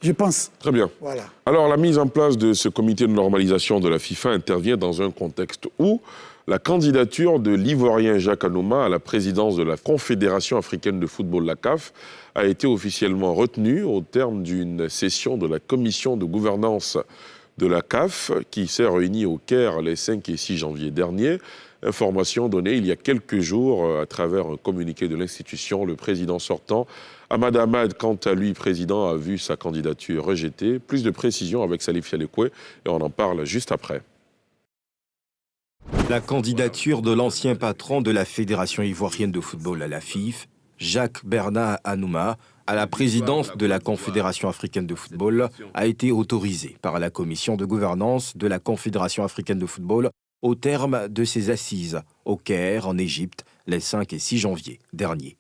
je pense. Très bien. Voilà. Alors, la mise en place de ce comité de normalisation de la FIFA intervient dans un contexte où la candidature de l'Ivoirien Jacques Anouma à la présidence de la Confédération africaine de football, la CAF, a été officiellement retenue au terme d'une session de la commission de gouvernance de la CAF qui s'est réunie au Caire les 5 et 6 janvier dernier. Information donnée il y a quelques jours à travers un communiqué de l'institution. Le président sortant, Ahmad Ahmad, quant à lui, président, a vu sa candidature rejetée. Plus de précisions avec Salif Fialekoué et on en parle juste après. La candidature de l'ancien patron de la Fédération ivoirienne de football à la FIF, Jacques Bernard Anouma, à la présidence de la Confédération africaine de football, a été autorisée par la commission de gouvernance de la Confédération africaine de football au terme de ses assises au Caire, en Égypte, les 5 et 6 janvier dernier.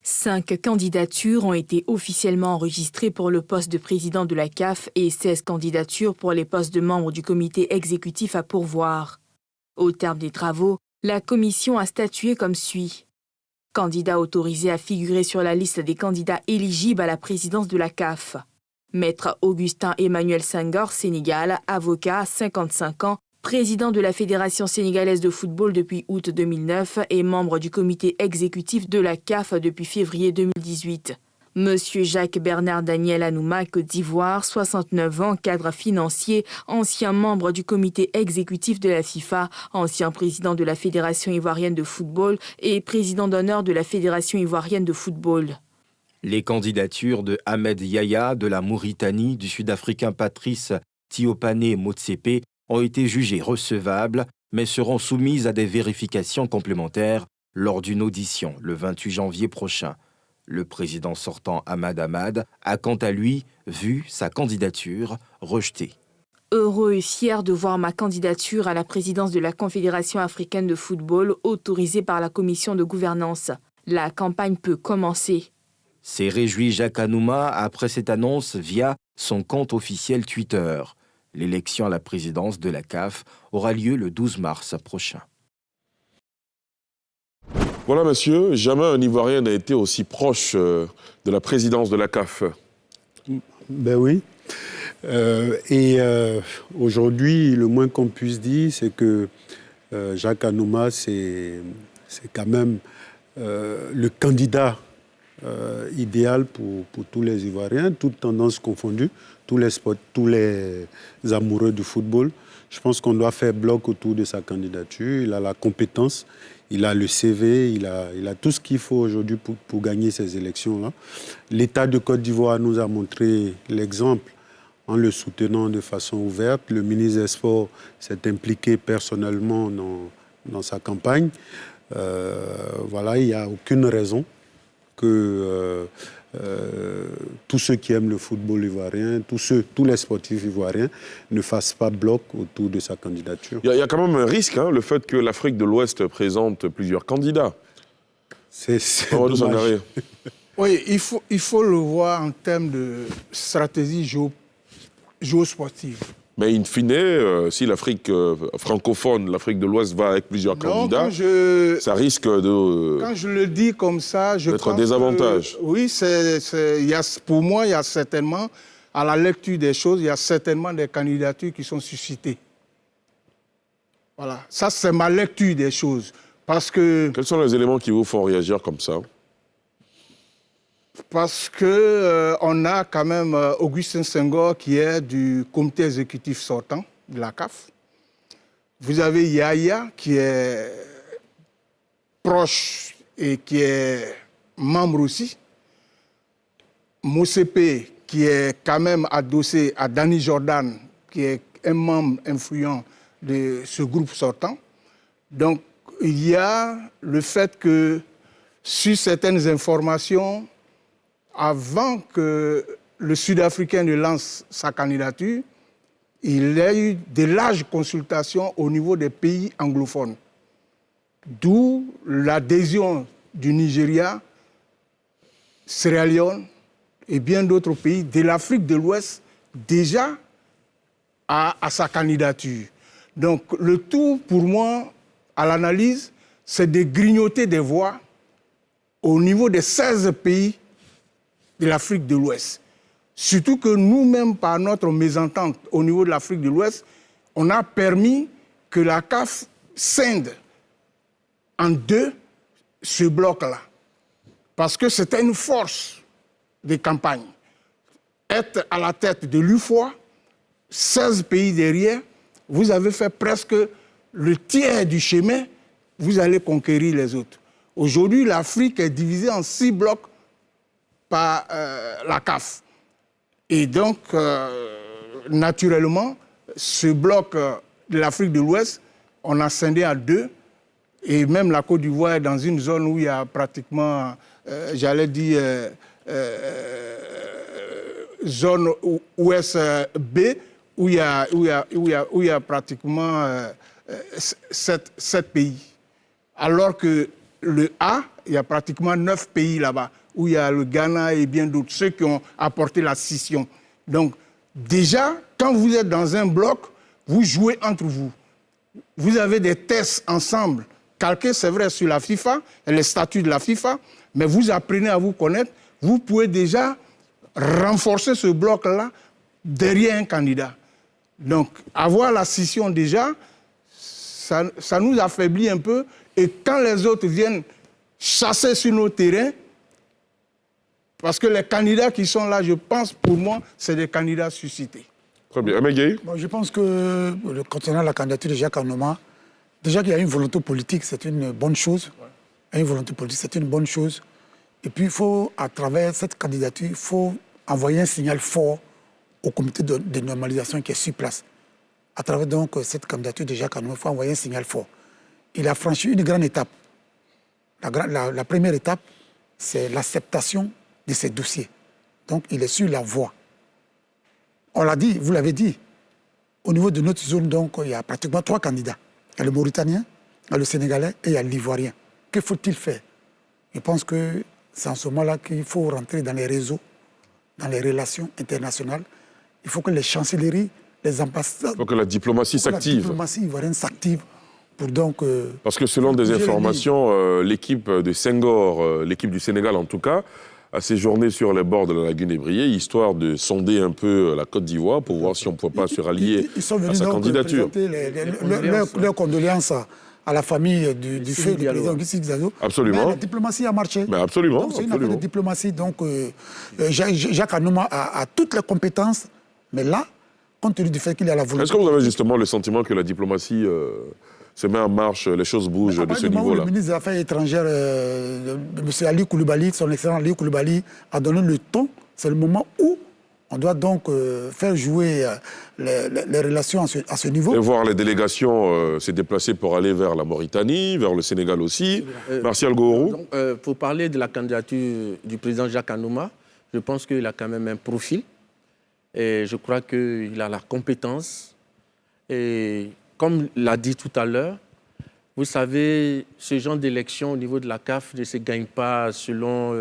5 candidatures ont été officiellement enregistrées pour le poste de président de la CAF et 16 candidatures pour les postes de membres du comité exécutif à pourvoir. Au terme des travaux, la commission a statué comme suit. Candidat autorisé à figurer sur la liste des candidats éligibles à la présidence de la CAF. Maître Augustin Emmanuel Senghor, Sénégal, avocat, 55 ans, président de la Fédération sénégalaise de football depuis août 2009 et membre du comité exécutif de la CAF depuis février 2018. Monsieur Jacques Bernard Daniel Anouma, Côte d'Ivoire, 69 ans, cadre financier, ancien membre du comité exécutif de la FIFA, ancien président de la Fédération ivoirienne de football et président d'honneur de la Fédération ivoirienne de football. Les candidatures de Ahmed Yahya de la Mauritanie, du Sud-Africain Patrice Tiopane Motsepe ont été jugées recevables, mais seront soumises à des vérifications complémentaires lors d'une audition le 28 janvier prochain. Le président sortant Ahmad Ahmad a quant à lui vu sa candidature rejetée. Heureux et fier de voir ma candidature à la présidence de la Confédération africaine de football autorisée par la commission de gouvernance. La campagne peut commencer. S'est réjoui Jacques Anouma après cette annonce via son compte officiel Twitter. L'élection à la présidence de la CAF aura lieu le 12 mars prochain. Voilà, monsieur, jamais un Ivoirien n'a été aussi proche de la présidence de la CAF. Ben oui. Aujourd'hui, le moins qu'on puisse dire, c'est que Jacques Anouma, c'est quand même le candidat idéal pour tous les Ivoiriens, toutes tendances confondues, tous les amoureux du football. Je pense qu'on doit faire bloc autour de sa candidature. Il a la compétence, il a le CV, il a tout ce qu'il faut aujourd'hui pour gagner ces élections-là. L'État de Côte d'Ivoire nous a montré l'exemple en le soutenant de façon ouverte. Le ministre des Sports s'est impliqué personnellement dans sa campagne. Voilà, il n'y a aucune raison que tous ceux qui aiment le football ivoirien, tous les sportifs ivoiriens ne fassent pas bloc autour de sa candidature. Il y a quand même un risque, le fait que l'Afrique de l'Ouest présente plusieurs candidats. C'est Mamadou dommage. Sangaré. Oui, il faut le voir en termes de stratégie géosportive. Mais in fine, si l'Afrique francophone, l'Afrique de l'Ouest va avec plusieurs candidats, ça risque de... Quand je le dis comme ça, je d'être pense un désavantage. Oui, pour moi, il y a certainement, à la lecture des choses, il y a certainement des candidatures qui sont suscitées. Voilà, ça c'est ma lecture des choses. Parce que... Quels sont les éléments qui vous font réagir comme ça? Parce qu'on a quand même Augustin Senghor qui est du comité exécutif sortant de la CAF. Vous avez Yaya qui est proche et qui est membre aussi. Motsepe qui est quand même adossé à Danny Jordan qui est un membre influent de ce groupe sortant. Donc il y a le fait que sur certaines informations, avant que le Sud-Africain ne lance sa candidature, il y a eu de larges consultations au niveau des pays anglophones. D'où l'adhésion du Nigeria, Sierra Leone et bien d'autres pays de l'Afrique de l'Ouest déjà à sa candidature. Donc le tout, pour moi, à l'analyse, c'est de grignoter des voix au niveau des 16 pays de l'Afrique de l'Ouest. Surtout que nous-mêmes, par notre mésentente au niveau de l'Afrique de l'Ouest, on a permis que la CAF scinde en deux ce bloc-là. Parce que c'était une force de campagne. Être à la tête de l'UFOA, 16 pays derrière, vous avez fait presque le tiers du chemin, vous allez conquérir les autres. Aujourd'hui, l'Afrique est divisée en 6 blocs par la CAF. Et donc, naturellement, ce bloc de l'Afrique de l'Ouest, on a scindé à 2. Et même la Côte d'Ivoire est dans une zone où il y a pratiquement, j'allais dire, zone Ouest B, où il y a pratiquement 7 pays. Alors que le A, il y a pratiquement 9 pays là-bas, où il y a le Ghana et bien d'autres, ceux qui ont apporté la scission. Donc, déjà, quand vous êtes dans un bloc, vous jouez entre vous. Vous avez des tests ensemble, calqués, c'est vrai, sur la FIFA, et les statuts de la FIFA, mais vous apprenez à vous connaître, vous pouvez déjà renforcer ce bloc-là derrière un candidat. Donc, avoir la scission déjà, ça nous affaiblit un peu, et quand les autres viennent chasser sur nos terrains, parce que les candidats qui sont là, je pense, pour moi, c'est des candidats suscités. Très bien. Amégué? Je pense que, concernant la candidature de Jacques Anouma, déjà qu'il y a une volonté politique, c'est une bonne chose. Une volonté politique, c'est une bonne chose. Et puis, il faut, à travers cette candidature, il faut envoyer un signal fort au comité de normalisation qui est sur place. À travers donc cette candidature de Jacques Anouma, il faut envoyer un signal fort. Il a franchi une grande étape. La première étape, c'est l'acceptation de ces dossiers. Donc, il est sur la voie. On l'a dit, vous l'avez dit, au niveau de notre zone, donc, il y a pratiquement 3 candidats. Il y a le Mauritanien, il y a le Sénégalais et il y a l'Ivoirien. Que faut-il faire? Je pense que c'est en ce moment-là qu'il faut rentrer dans les réseaux, dans les relations internationales. Il faut que les chancelleries, les ambassades... Il faut que la diplomatie s'active. La diplomatie ivoirienne s'active pour donc... Parce que selon des informations, l'équipe de Senghor, l'équipe du Sénégal en tout cas, a séjourné sur les bords de la lagune Ébrié, histoire de sonder un peu la Côte d'Ivoire pour voir si on ne pouvait pas se rallier à sa candidature. Ils sont venus présenter leurs condoléances à la famille du feu du président Guissy Xazo. Absolument. Mais la diplomatie a marché. Mais absolument. C'est une affaire de diplomatie. Donc, Jacques Anouma a toutes les compétences, mais là, compte tenu du fait qu'il a la volonté... Est-ce que vous avez justement le sentiment que la diplomatie se met en marche, les choses bougent de ce niveau-là? Le ministre des Affaires étrangères, M. Ali Koulibaly, son excellent Ali Koulibaly, a donné le ton. C'est le moment où on doit donc faire jouer les relations à ce niveau. Et voir les délégations se déplacer pour aller vers la Mauritanie, vers le Sénégal aussi. Martial Gourou. Pour parler de la candidature du président Jacques Anouma, je pense qu'il a quand même un profil. Et je crois qu'il a la compétence. Et comme l'a dit tout à l'heure, Vous savez, ce genre d'élection au niveau de la CAF ne se gagne pas selon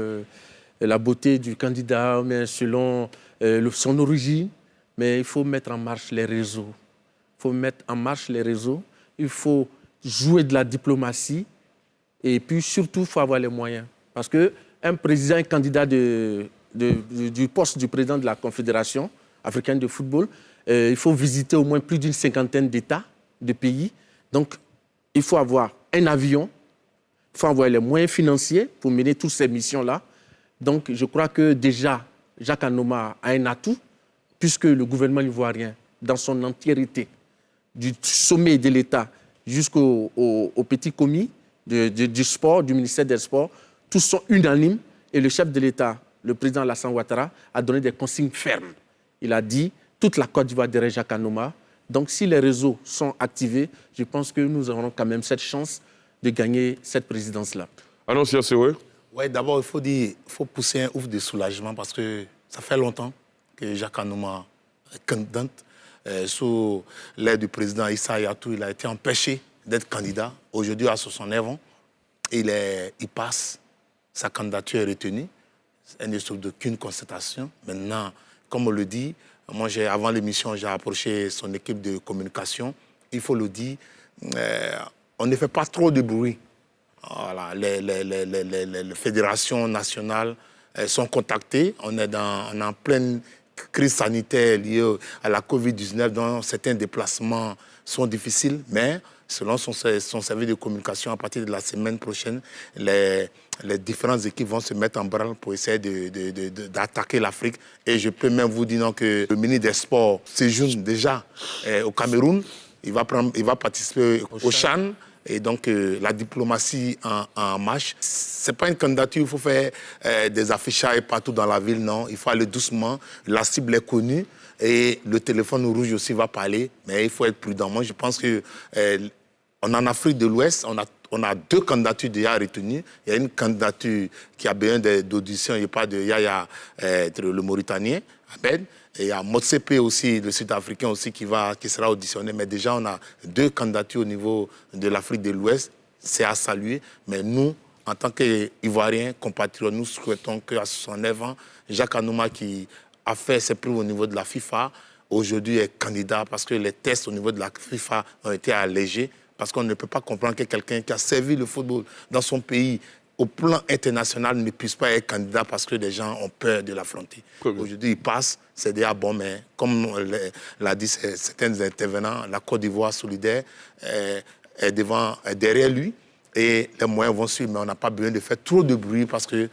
la beauté du candidat, mais selon son origine. Mais il faut mettre en marche les réseaux. Il faut jouer de la diplomatie. Et puis surtout, il faut avoir les moyens. Parce qu'un président, un candidat du poste du président de la Confédération africaine de football, il faut visiter au moins plus d'une 50aine d'États, de pays. Donc, il faut avoir un avion, il faut avoir les moyens financiers pour mener toutes ces missions-là. Donc, je crois que déjà, Jacques Anouma a un atout, puisque le gouvernement ivoirien, dans son entièreté, du sommet de l'État jusqu'au petit commis du sport, du ministère des Sports, tous sont unanimes. Et le chef de l'État, le président Alassane Ouattara, a donné des consignes fermes. Il a dit, toute la Côte d'Ivoire derrière Jacques Anouma. Donc, si les réseaux sont activés, je pense que nous aurons quand même cette chance de gagner cette présidence-là. Annonciation, c'est vrai. Oui, d'abord, il faut pousser un ouf de soulagement parce que ça fait longtemps que Jacques Anouma est candidat. Sous l'aide du président Issa Hayatou, il a été empêché d'être candidat. Aujourd'hui, à 69 ans, il passe. Sa candidature est retenue. Elle ne trouve d'aucune constatation. Maintenant, comme on le dit, moi, avant l'émission, j'ai approché son équipe de communication. Il faut le dire, on ne fait pas trop de bruit. Voilà, les fédérations nationales sont contactées. On est en pleine crise sanitaire liée à la Covid-19, dont certains déplacements sont difficiles, mais selon son service de communication, à partir de la semaine prochaine, les différentes équipes vont se mettre en branle pour essayer d'attaquer l'Afrique. Et je peux même vous dire non, que le ministre des Sports séjourne déjà au Cameroun. Il va participer au CHAN. Et donc, la diplomatie en marche. Ce n'est pas une candidature, il faut faire des affichages partout dans la ville, non. Il faut aller doucement. La cible est connue et le téléphone rouge aussi va parler, mais il faut être prudent. Moi, je pense que en Afrique de l'Ouest, on a deux candidatures déjà retenues. Il y a une candidature qui a besoin d'audition, il n'y a pas de Yaya, le Mauritanien, Ahmed. Et il y a Motsepe aussi, le Sud-Africain aussi, qui sera auditionné. Mais déjà, on a deux candidatures au niveau de l'Afrique de l'Ouest. C'est à saluer. Mais nous, en tant qu'Ivoiriens, compatriotes, nous souhaitons qu'à 69 ans, Jacques Anouma, qui a fait ses preuves au niveau de la FIFA, aujourd'hui est candidat parce que les tests au niveau de la FIFA ont été allégés. Parce qu'on ne peut pas comprendre que quelqu'un qui a servi le football dans son pays, au plan international, ne puisse pas être candidat parce que des gens ont peur de l'affronter. Aujourd'hui, il passe, c'est déjà bon, mais comme l'a dit certains intervenants, la Côte d'Ivoire solidaire est derrière lui et les moyens vont suivre, mais on n'a pas besoin de faire trop de bruit parce que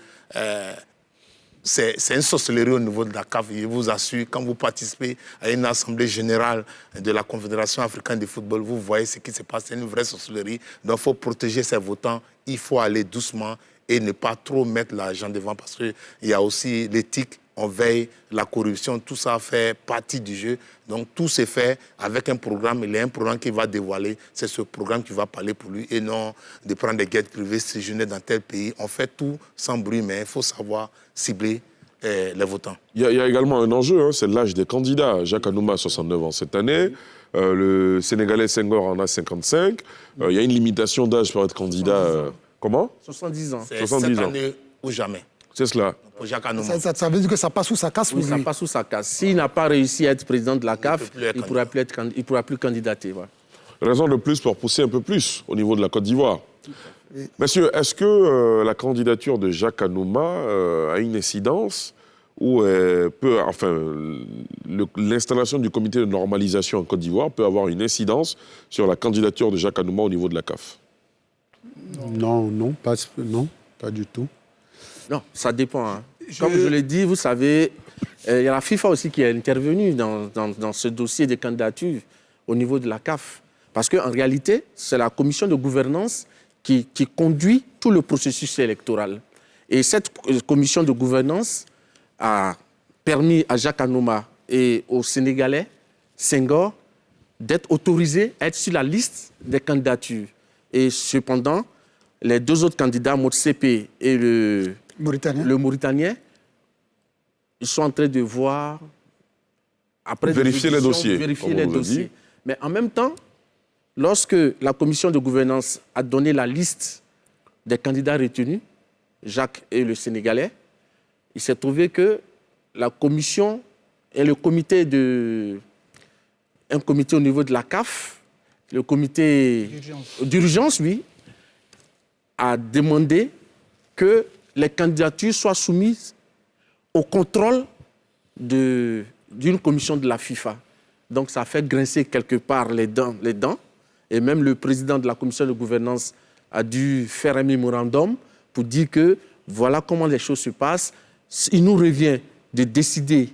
c'est une sorcellerie au niveau de la CAF. Je vous assure, quand vous participez à une assemblée générale de la Confédération africaine de football, vous voyez ce qui se passe. C'est une vraie sorcellerie. Donc, il faut protéger ses votants. Il faut aller doucement et ne pas trop mettre l'argent devant parce qu'il y a aussi l'éthique. On veille, la corruption, tout ça fait partie du jeu. Donc, tout se fait avec un programme. Il y a un programme qui va dévoiler. C'est ce programme qui va parler pour lui et non de prendre des guettes privées, séjourner dans tel pays. On fait tout sans bruit, mais il faut savoir cibler les votants. Il y a également un enjeu, c'est l'âge des candidats. Jacques Anouma a 69 ans cette année. Le Sénégalais Senghor en a 55. Il y a une limitation d'âge pour être candidat. Comment 70 ans. C'est 70 ans. Cette année ou jamais. C'est cela. Pour Jacques Anouma. Ça veut dire que ça passe sous sa casse. Oui, ça passe sous sa casse. S'il n'a pas réussi à être président de la CAF, il ne pourra plus candidater. Voilà. Raison de plus pour pousser un peu plus au niveau de la Côte d'Ivoire. Monsieur, est-ce que la candidature de Jacques Anouma a une incidence ou l'installation du comité de normalisation en Côte d'Ivoire peut avoir une incidence sur la candidature de Jacques Anouma au niveau de la CAF? Non, pas du tout. Non, ça dépend. Hein. Comme je l'ai dit, vous savez, il y a la FIFA aussi qui est intervenue dans ce dossier de candidature au niveau de la CAF. Parce qu'en réalité, c'est la commission de gouvernance qui conduit tout le processus électoral. Et cette commission de gouvernance a permis à Jacques Anouma et aux Sénégalais, Senghor, d'être autorisés à être sur la liste des candidatures. Et cependant, les deux autres candidats, Motsepe et le Mauritanien, ils sont en train de voir, après vérifier les dossiers. Mais en même temps, lorsque la commission de gouvernance a donné la liste des candidats retenus, Jacques et le Sénégalais, il s'est trouvé que la commission et le comité un comité au niveau de la CAF, le comité d'urgence, oui, a demandé que les candidatures soient soumises au contrôle d'une commission de la FIFA. Donc ça a fait grincer quelque part les dents. Et même le président de la commission de gouvernance a dû faire un mémorandum pour dire que voilà comment les choses se passent. Il nous revient de décider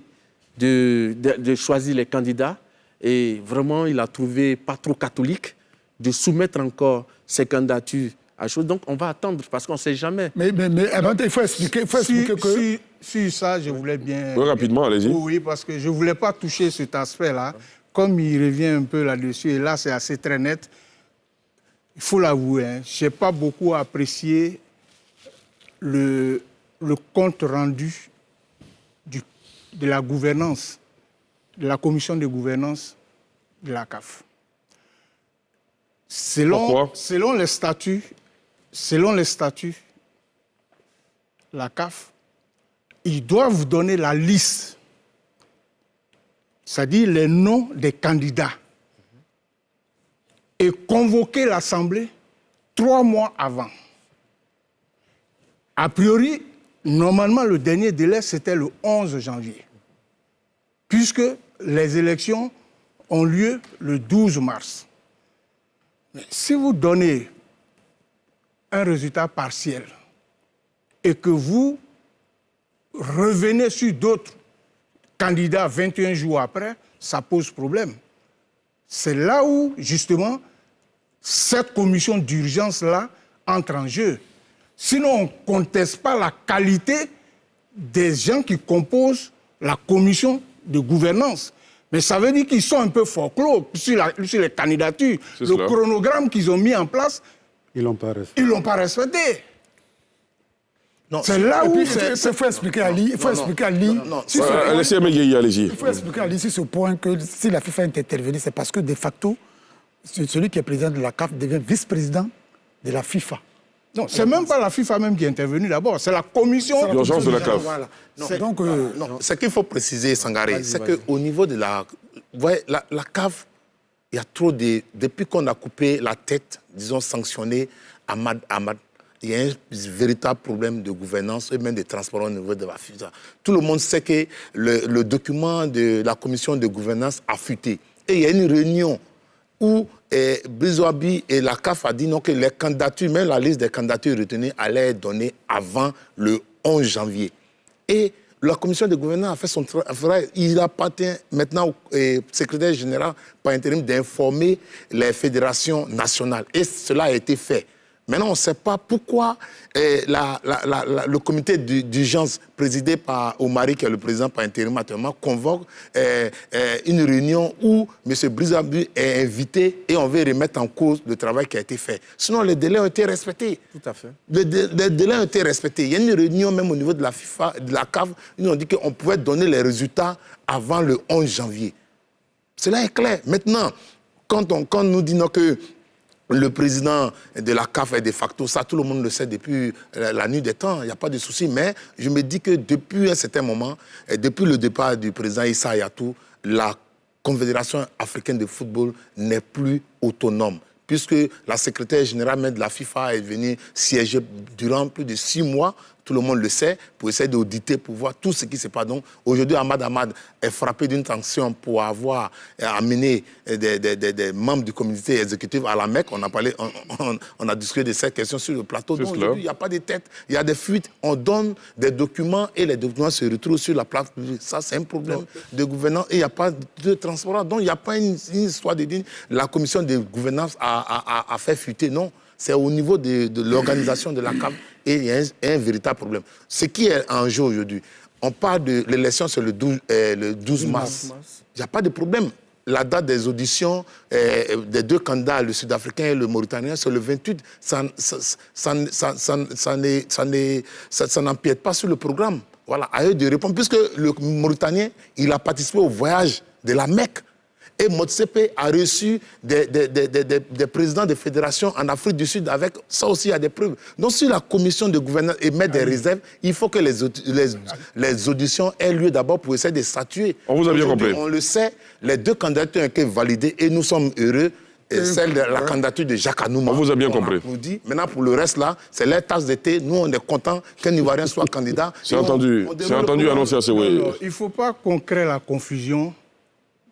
de choisir les candidats. Et vraiment, il a trouvé pas trop catholique de soumettre encore ces candidatures à chose. Donc, on va attendre parce qu'on ne sait jamais. Mais il faut expliquer, que... Sur ça, je voulais bien... Oui, rapidement, allez-y. Oui, parce que je ne voulais pas toucher cet aspect-là. Comme il revient un peu là-dessus, et là, c'est assez très net, il faut l'avouer, hein, je n'ai pas beaucoup apprécié le compte rendu de la gouvernance, de la commission de gouvernance de la CAF. Pourquoi ? Selon les statuts, la CAF, ils doivent donner la liste, c'est-à-dire les noms des candidats, et convoquer l'Assemblée 3 mois avant. A priori, normalement, le dernier délai, c'était le 11 janvier, puisque les élections ont lieu le 12 mars. Mais si vous donnez un résultat partiel et que vous revenez sur d'autres candidats 21 jours après, ça pose problème. C'est là où, justement, cette commission d'urgence-là entre en jeu. Sinon, on ne conteste pas la qualité des gens qui composent la commission de gouvernance. Mais ça veut dire qu'ils sont un peu folklore sur les candidatures. Le chronogramme qu'ils ont mis en place, ils ne l'ont pas respecté. C'est là où il faut expliquer à Ali. Il faut expliquer à Ali. Allez-y. Il faut expliquer à Ali sur ce point que si la FIFA est intervenue, c'est parce que de facto, celui qui est président de la CAF devient vice-président de la FIFA. Non, c'est même pas la FIFA même qui est intervenue d'abord, c'est la commission d'urgence de la CAF. Voilà. Ce qu'il faut préciser, Sangaré, c'est qu'au niveau de la CAF, il y a trop de... Depuis qu'on a coupé la tête, disons sanctionné Ahmad, il y a un véritable problème de gouvernance et même de transparence au niveau de la FIFA. Tout le monde sait que le document de la commission de gouvernance a fuité. Et il y a une réunion où Brizoabi et la CAF a dit non, que les candidatures, même la liste des candidatures retenues, allait être donnée avant le 11 janvier. Et la commission de gouvernance a fait son travail. Il appartient maintenant au secrétaire général par intérim d'informer les fédérations nationales. Et cela a été fait. Maintenant, on ne sait pas pourquoi le comité d'urgence présidé par Omari, qui est le président par intérim actuellement, convoque une réunion où M. Brizoabi est invité et on veut remettre en cause le travail qui a été fait. Sinon, les délais ont été respectés. Tout à fait. Les délais ont été respectés. Il y a une réunion même au niveau de la FIFA, de la CAF, où ils ont dit qu'on pouvait donner les résultats avant le 11 janvier. Cela est clair. Maintenant, quand on nous dit que le président de la CAF est de facto, ça tout le monde le sait depuis la nuit des temps, il n'y a pas de souci. Mais je me dis que depuis un certain moment, depuis le départ du président Issa Hayatou, la Confédération africaine de football n'est plus autonome. Puisque la secrétaire générale de la FIFA est venue siéger durant plus de 6 mois, tout le monde le sait, pour essayer d'auditer, pour voir tout ce qui se passe. Donc, aujourd'hui, Ahmad est frappé d'une tension pour avoir amené des membres du comité exécutif à la Mecque. On a discuté de cette question sur le plateau. Donc, aujourd'hui, il n'y a pas de tête, il y a des fuites. On donne des documents et les documents se retrouvent sur la place publique. Ça, c'est un problème de gouvernance et il n'y a pas de transparence. Donc, il n'y a pas une histoire de dire la commission de gouvernance a fait fuiter. Non, c'est au niveau de l'organisation de la CAF. Et il y a un véritable problème. Ce qui est en jeu aujourd'hui, on parle de l'élection, c'est le 12 mars. Il n'y a pas de problème. La date des auditions des 2 candidats, le Sud-Africain et le Mauritanien, c'est le 28. Ça n'empiète pas sur le programme. Voilà, à eux de répondre. Puisque le Mauritanien, il a participé au voyage de la Mecque. Et Motsepe a reçu des présidents de fédérations en Afrique du Sud avec ça aussi, il y a des preuves. Donc si la commission de gouvernance émet des réserves, il faut que les auditions aient lieu d'abord pour essayer de statuer. On vous a bien compris. On le sait, les 2 candidatures ont été validées et nous sommes heureux. Celle de la candidature de Jacques Anouma. On vous a bien compris. Applaudit. Maintenant, pour le reste, là, c'est leur tasse d'été. Nous, on est contents qu'un Ivoirien soit candidat. C'est entendu, annoncé à Sewé. Il ne faut pas qu'on crée la confusion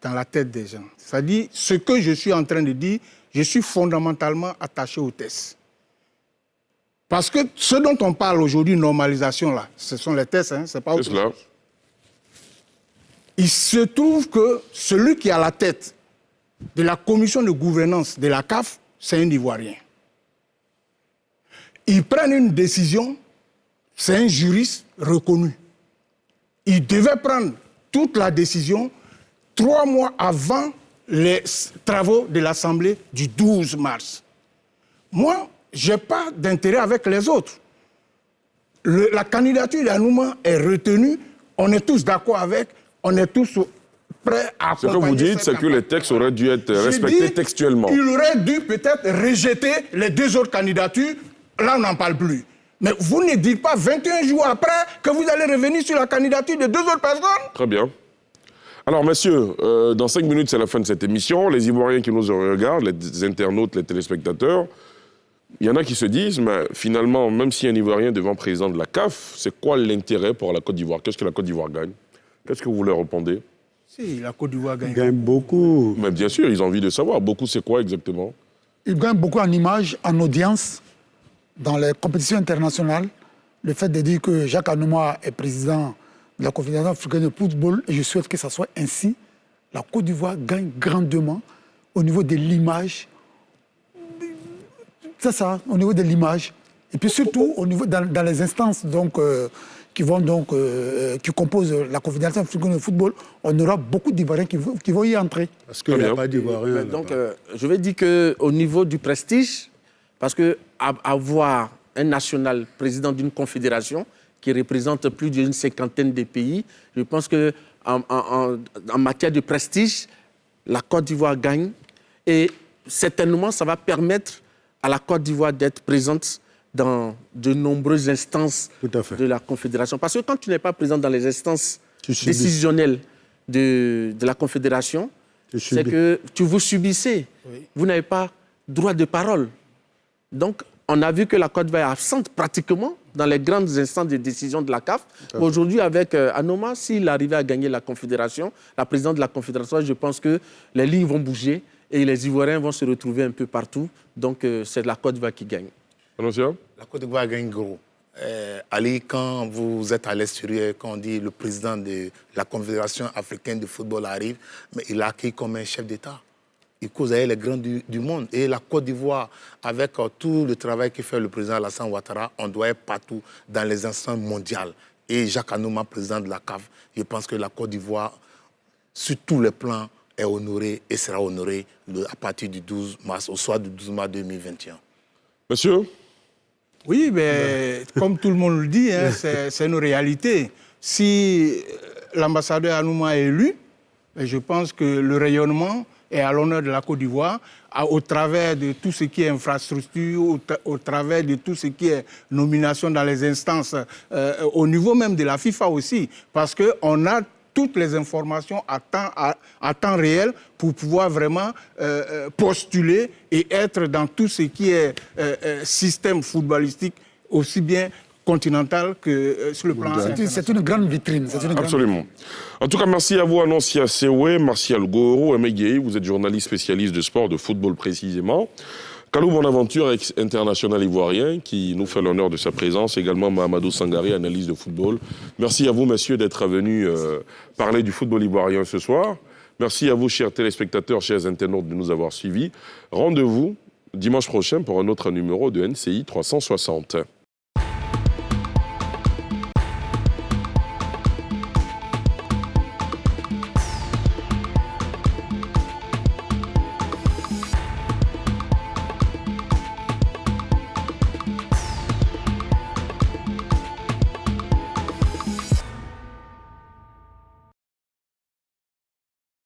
dans la tête des gens. C'est-à-dire, ce que je suis en train de dire, je suis fondamentalement attaché aux tests. Parce que ce dont on parle aujourd'hui, normalisation, là, ce sont les tests, hein, c'est pas autre chose. Il se trouve que celui qui a la tête de la commission de gouvernance de la CAF, c'est un Ivoirien. Ils prennent une décision, c'est un juriste reconnu. Il devait prendre toute la décision 3 mois avant les travaux de l'Assemblée du 12 mars. Moi, je n'ai pas d'intérêt avec les autres. La candidature d'Anouma est retenue, on est tous d'accord avec, on est tous prêts à accompagner. Ce que vous dites, c'est que les textes auraient dû être respectés textuellement. Il aurait dû peut-être rejeter les 2 autres candidatures, là on n'en parle plus. Mais vous ne dites pas 21 jours après que vous allez revenir sur la candidature de 2 autres personnes. Très bien. Alors, messieurs, dans 5 minutes, c'est la fin de cette émission. Les Ivoiriens qui nous regardent, les internautes, les téléspectateurs, il y en a qui se disent, mais finalement, même si un Ivoirien devient président de la CAF, c'est quoi l'intérêt pour la Côte d'Ivoire? Qu'est-ce que la Côte d'Ivoire gagne? Qu'est-ce que vous leur répondez? Si, la Côte d'Ivoire gagne beaucoup. Mais bien sûr, ils ont envie de savoir. Beaucoup, c'est quoi exactement? Ils gagnent beaucoup en image, en audience, dans les compétitions internationales. Le fait de dire que Jacques Anouma est président de la Confédération africaine de football, et je souhaite que ça soit ainsi, la Côte d'Ivoire gagne grandement au niveau de l'image. C'est ça, au niveau de l'image. Et puis surtout, au niveau, dans les instances donc, qui composent la Confédération africaine de football, on aura beaucoup d'Ivoiriens qui vont y entrer. Parce qu'il n'y a pas d'Ivoiriens. Donc, je vais dire qu'au niveau du prestige, parce qu'avoir un national président d'une confédération qui représente plus d'une 50aine de pays, je pense qu'en matière de prestige, la Côte d'Ivoire gagne. Et certainement, ça va permettre à la Côte d'Ivoire d'être présente dans de nombreuses instances de la Confédération. Parce que quand tu n'es pas présent dans les instances décisionnelles de la Confédération, c'est que vous subissez. Oui. Vous n'avez pas droit de parole. Donc, on a vu que la Côte d'Ivoire est absente pratiquement dans les grandes instances de décision de la CAF. Aujourd'hui, avec Anouma, s'il arrivait à gagner la Confédération, la présidente de la Confédération, je pense que les lignes vont bouger et les Ivoiriens vont se retrouver un peu partout. Donc, c'est la Côte d'Ivoire qui gagne. La Côte d'Ivoire gagne gros. Ali, quand vous êtes à l'extérieur, quand on dit le président de la Confédération africaine de football arrive, mais il a accueilli comme un chef d'État. Il cause avec les grands du monde. Et la Côte d'Ivoire, avec tout le travail que fait le président Alassane Ouattara, on doit être partout dans les instances mondiales. Et Jacques Anouma, président de la CAF, je pense que la Côte d'Ivoire, sur tous les plans, est honorée et sera honorée à partir du 12 mars, au soir du 12 mars 2021. Monsieur? Oui, mais comme tout le monde le dit, hein, c'est une réalité. Si l'ambassadeur Anouma est élu, je pense que le rayonnement est à l'honneur de la Côte d'Ivoire, au travers de tout ce qui est infrastructure, au travers de tout ce qui est nomination dans les instances, au niveau même de la FIFA aussi, parce qu'on a toutes les informations à temps réel pour pouvoir vraiment postuler et être dans tout ce qui est système footballistique, aussi bien continental que sur le plan... C'est une grande vitrine. Absolument. En tout cas, merci à vous, Annoncia Sewé, Martial Goro, Emegei. Vous êtes journaliste spécialiste de sport, de football précisément. Kalou Bonaventure, ex-international ivoirien, qui nous fait l'honneur de sa présence. Également Mahamadou Sangari, analyse de football. Merci à vous, messieurs, d'être venus parler du football ivoirien ce soir. Merci à vous, chers téléspectateurs, chers internautes, de nous avoir suivis. Rendez-vous dimanche prochain pour un autre numéro de NCI 360.